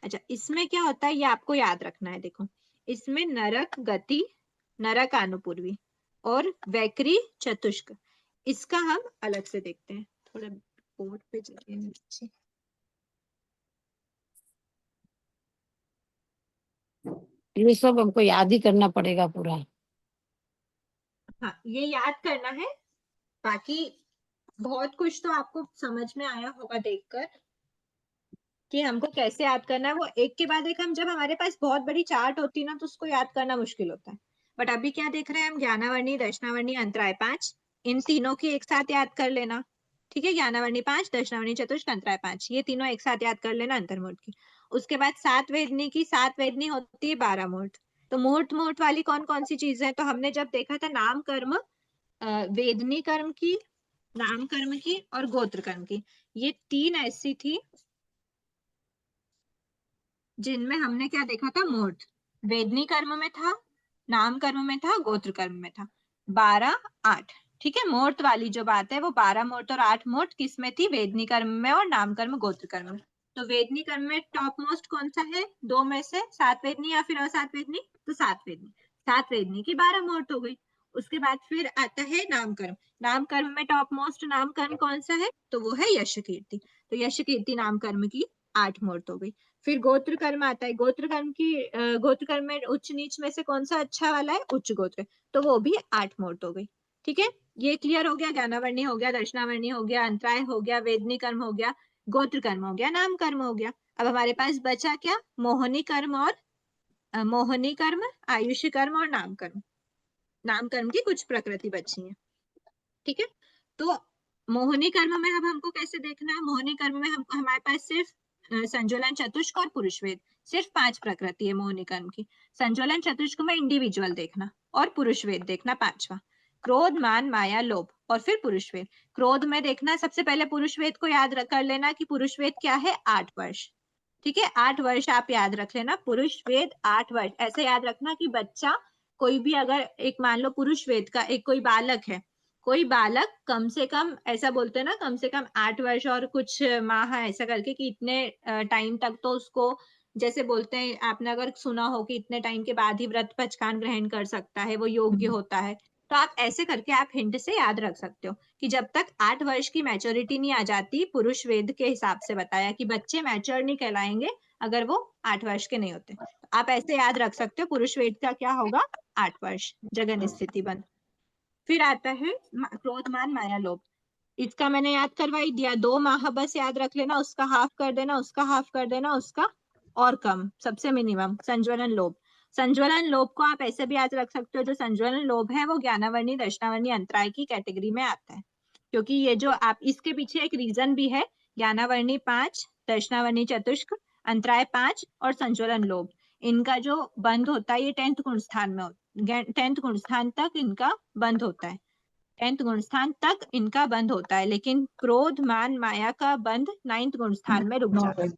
S2: अच्छा, इसमें क्या होता है ये आपको याद रखना है। देखो, इसमें नरक गति नरकानुपूर्वी और वैक्रीय चतुष्क, इसका हम अलग से देखते हैं। थोड़ा बोर्ड पे चलिए नीचे।
S6: ये सब हमको याद ही करना पड़ेगा पूरा।
S2: हाँ, ये याद करना है। बाकी बहुत कुछ तो आपको समझ में आया होगा देखकर कि हमको कैसे याद करना है। वो एक के बाद एक, हम जब हमारे पास बहुत बड़ी चार्ट होती है ना तो उसको याद करना मुश्किल होता है। बट अभी क्या देख रहे हैं हम? ज्ञानावर्णी दर्शनावर्णी अंतराय 5, इन तीनों की एक साथ याद कर लेना। ठीक है, ज्ञानावर्णी 5 दर्शनावर्णी चतुष्क अंतराय 5, ये तीनों एक साथ याद कर लेना अंतर्मुहूर्त की। उसके बाद 7 वेदनी की, 7 वेदनी होती है 12 मुहूर्त। तो मुहूर्त मुहूर्त वाली कौन कौन सी चीजें हैं? तो हमने जब देखा था नाम कर्म, वेदनी कर्म की, नाम कर्म की और गोत्र कर्म की, ये तीन ऐसी थी जिनमें हमने क्या देखा था? मुहूर्त वेदनी कर्म में था, नाम कर्म में था, गोत्र कर्म में था। 12 8। ठीक है, मुहूर्त वाली जो बात है वो 12 मुहूर्त और 8 मुहूर्त किस में थी? वेदनी कर्म में और नाम कर्म गोत्र कर्म में। तो वेदनी कर्म में टॉप मोस्ट कौन सा है? दो में से, 7 वेदनी या फिर असात वेदनी? तो 7 वेदनी। 7 वेदनी की 12 मुहूर्त हो गई। उसके बाद फिर आता है नाम कर्म। नाम कर्म में टॉप मोस्ट नाम कर्म कौन सा है? तो वो है यश कीर्ति। तो यश कीर्ति नाम कर्म की 8 मुहूर्त हो गई। फिर गोत्र कर्म आता है। गोत्र कर्म की गोत्र कर्म में उच्च नीच में से कौन सा अच्छा वाला है? उच्च गोत्र, तो वो भी 8 मुहूर्त हो गई। ठीक है, ये क्लियर हो गया। ज्ञानावर्णी हो गया, दर्शनावर्णी हो गया, अंतराय हो गया, वेदनी कर्म हो गया, गोत्र कर्म हो गया, नाम कर्म हो गया। अब हमारे पास बचा क्या? मोहनी कर्म और मोहनी कर्म, आयुष्य कर्म और नाम कर्म। नाम कर्म की कुछ प्रकृति बची है। ठीक है, तो मोहनी कर्म में अब हमको कैसे देखना है? मोहनी कर्म में हमको, हमारे पास सिर्फ संज्वलन चतुष्क और पुरुषवेद, सिर्फ 5 प्रकृति है मोहनी कर्म की। संज्वलन चतुष्क में इंडिविजुअल देखना और पुरुषवेद देखना 5वां। क्रोध मान माया लोभ और फिर पुरुषवेद। क्रोध में देखना, सबसे पहले पुरुषवेद को याद कर लेना कि पुरुषवेद क्या है? 8 वर्ष। ठीक है, 8 वर्ष आप याद रख लेना। पुरुषवेद 8 वर्ष, ऐसे याद रखना कि बच्चा कोई भी, अगर एक मान लो पुरुषवेद का एक कोई बालक है, कोई बालक कम से कम, ऐसा बोलते हैं ना, कम से कम 8 वर्ष और कुछ माह ऐसा करके, कि इतने टाइम तक तो उसको, जैसे बोलते हैं, आपने अगर सुना हो कि इतने टाइम के बाद ही व्रत पचकान ग्रहण कर सकता है, वो योग्य होता है। तो आप ऐसे करके आप हिंट से याद रख सकते हो कि जब तक 8 वर्ष की मैच्योरिटी नहीं आ जाती, पुरुष वेद के हिसाब से बताया कि बच्चे मैच्योर नहीं कहलाएंगे अगर वो 8 वर्ष के नहीं होते। आप ऐसे याद रख सकते हो, पुरुष वेद का क्या होगा? 8 वर्ष जगन स्थिति बंद। फिर आता है क्रोध मान माया लोभ। इसका मैंने याद करवाई दिया, 2 माह बस याद रख लेना, उसका हाफ कर देना, उसका हाफ कर देना, उसका और कम, सबसे मिनिमम संज्वलन लोभ। संज्वलन लोभ को आप ऐसे भी याद रख सकते हो, जो संज्वलन लोभ है वो ज्ञानावर्णी दर्शनावर्णी अंतराय की कैटेगरी में आता है। क्योंकि ये जो आप, इसके पीछे एक रीजन भी है। ज्ञानावर्णी 5 दर्शनावर्णी चतुष्क अंतराय 5 और संज्वलन लोभ, इनका जो बंद होता है ये 10th गुण स्थान में होता है। 10th गुण स्थान तक इनका बंद होता है। 10th गुण स्थान तक इनका बंद होता है, लेकिन क्रोध मान माया का बंद 9th गुण स्थान में रुक जाता है।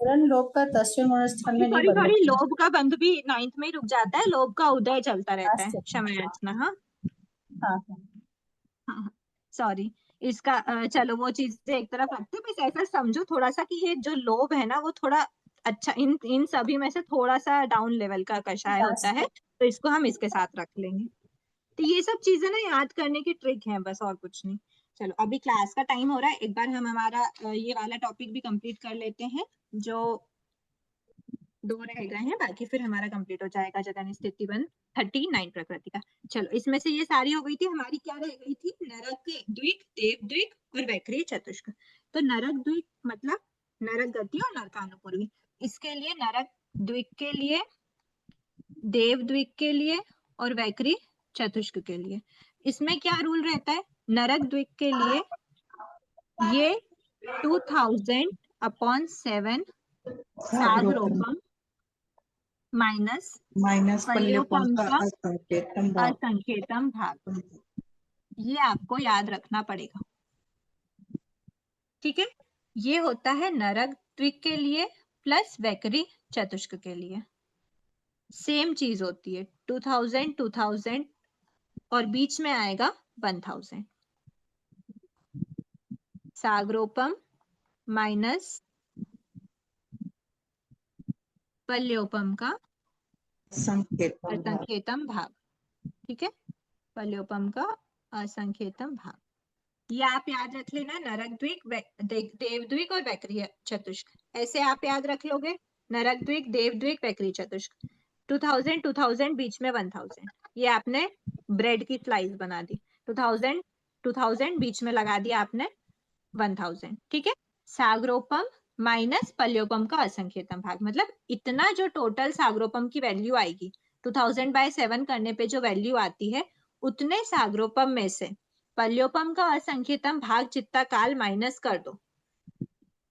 S3: लोभ का 10वें गुण स्थान में नहीं बंद
S2: सॉरी, लोभ का बंद भी 9th में ही रुक जाता है। लोभ का उदय चलता रहता है। क्षमा याचना। हाँ, सॉरी, इसका चलो वो चीजें एक तरफ रखते हैं। बस ऐसा समझो थोड़ा सा कि ये जो लोभ है ना वो थोड़ा अच्छा, इन सभी में से थोड़ा सा डाउन लेवल का कषाय होता है, तो इसको हम इसके साथ रख लेंगे। तो ये सब चीजें ना याद करने की ट्रिक है बस, और कुछ नहीं। चलो अभी क्लास का टाइम हो रहा है, एक बार हम हमारा ये वाला टॉपिक भी कंप्लीट कर लेते हैं, जो 2 रह गए हैं, बाकी फिर हमारा कंप्लीट हो जाएगा जगन स्थिति बंध 39 प्रकृति का। चलो इसमें से ये सारी हो गई थी हमारी, क्या रह गई थी? नरक द्विक, देव द्विक और वैक्रिय चतुष्क। तो नरक द्विक मतलब नरक गति और नरकानुपूर्वी। इसके लिए नरक द्विक के लिए, देव द्विक के लिए और वैक्री चतुष्क के लिए इसमें क्या रूल रहता है? नरक द्विक के लिए ये 2000/7 सागरोपम माइनस
S5: पल्योपम का
S2: का
S5: असंकेतम भाग।
S2: असंकेतम भाग, ये आपको याद रखना पड़ेगा, ठीक है। ये होता है नरक द्विक के लिए प्लस वैक्री चतुष्क के लिए। सेम चीज होती है, 2000 और बीच में आएगा 1000। सागरोपम माइनस पल्योपम का असंकेतम भाग, ठीक है। पल्योपम का असंकेतम भाग, ये आप याद रख लेना। नरक द्विक, देव द्विक और वैक्रिय चतुष्क, ऐसे आप याद रख लोगे। नरक द्विक, देव द्विक, वैक्रिय चतुष्क। 2000 बीच में 1000, ये आपने ब्रेड की स्लाइस बना दी। 2000 बीच में लगा दिया आपने 1000, ठीक है। सागरोपम माइनस पल्योपम का असंकेतम भाग, मतलब इतना जो टोटल सागरोपम की वैल्यू आएगी 2000/7 करने पे जो वैल्यू आती है, उतने सागरोपम में से पल्योपम का असंकेतम भाग जितना काल माइनस कर दो।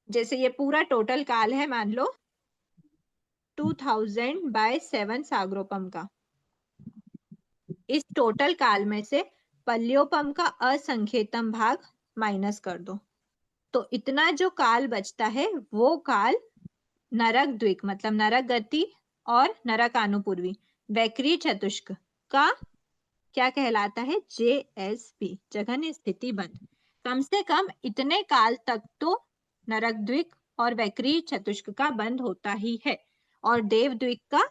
S2: जैसे ये पूरा टोटल काल है, मान लो 2000/7 सागरोपम का, इस टोटल काल में से पल्योपम का असंकेतम भाग माइनस कर दो, तो इतना जो काल बचता है वो काल नरक द्विक मतलब नरक गति और नरक आनुपूर्वी वैक्रिय चतुष्क का क्या कहलाता है? JSB, जघन्य स्थिति बंध। कम से कम इतने काल तक तो नरक द्विक और वैक्रिय चतुष्क का बंध होता ही है, और देव द्विक का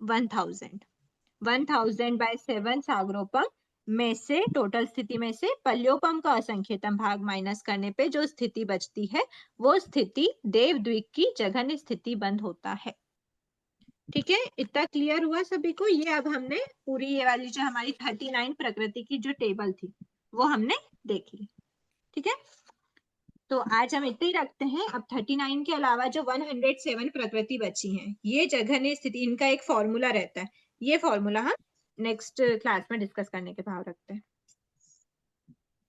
S2: 1000/7 सागरोपम में से, टोटल स्थिति में से पल्योपम का असंकेतम भाग माइनस करने पे जो स्थिति बचती है वो स्थिति देव द्विक की जघन्य स्थिति बंध होता है, ठीक है। इतना क्लियर हुआ सभी को? ये अब हमने पूरी ये वाली जो हमारी 39 प्रकृति की जो टेबल थी वो हमने देख ली, ठीक है। तो आज हम इतना ही रखते हैं। अब 39 के अलावा जो 107 प्रकृति बची हैं, ये जघन्य स्थिति, इनका एक फॉर्मूला रहता है, ये फॉर्मूला हम नेक्स्ट क्लास में डिस्कस करने के भाव रखते हैं।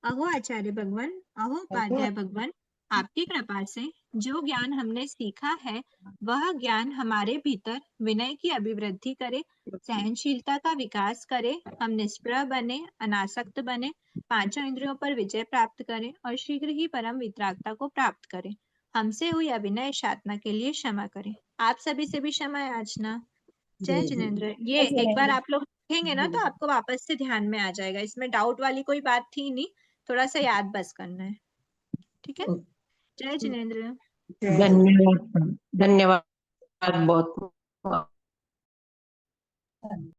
S2: अहो आचार्य भगवान, अहो उपाध्याय भगवान, आपकी कृपा से जो ज्ञान हमने सीखा है वह ज्ञान हमारे भीतर विनय की अभिवृद्धि करे, सहनशीलता का विकास करे, हम निष्प्रह बने, अनासक्त बने, पांचों इंद्रियों पर विजय प्राप्त करें और शीघ्र ही परम वितरागता को प्राप्त करें। हमसे हुई अविनय याचना के लिए क्षमा करें। आप सभी से भी क्षमा याचना। जय जिनेन्द्र। ये एक बार आप लोग देखेंगे ना तो आपको वापस से ध्यान में आ जाएगा, इसमें डाउट वाली कोई बात थी नहीं, थोड़ा सा याद बस करना है, ठीक है। जय जिनेन्द्र।
S7: धन्यवाद, धन्यवाद बहुत।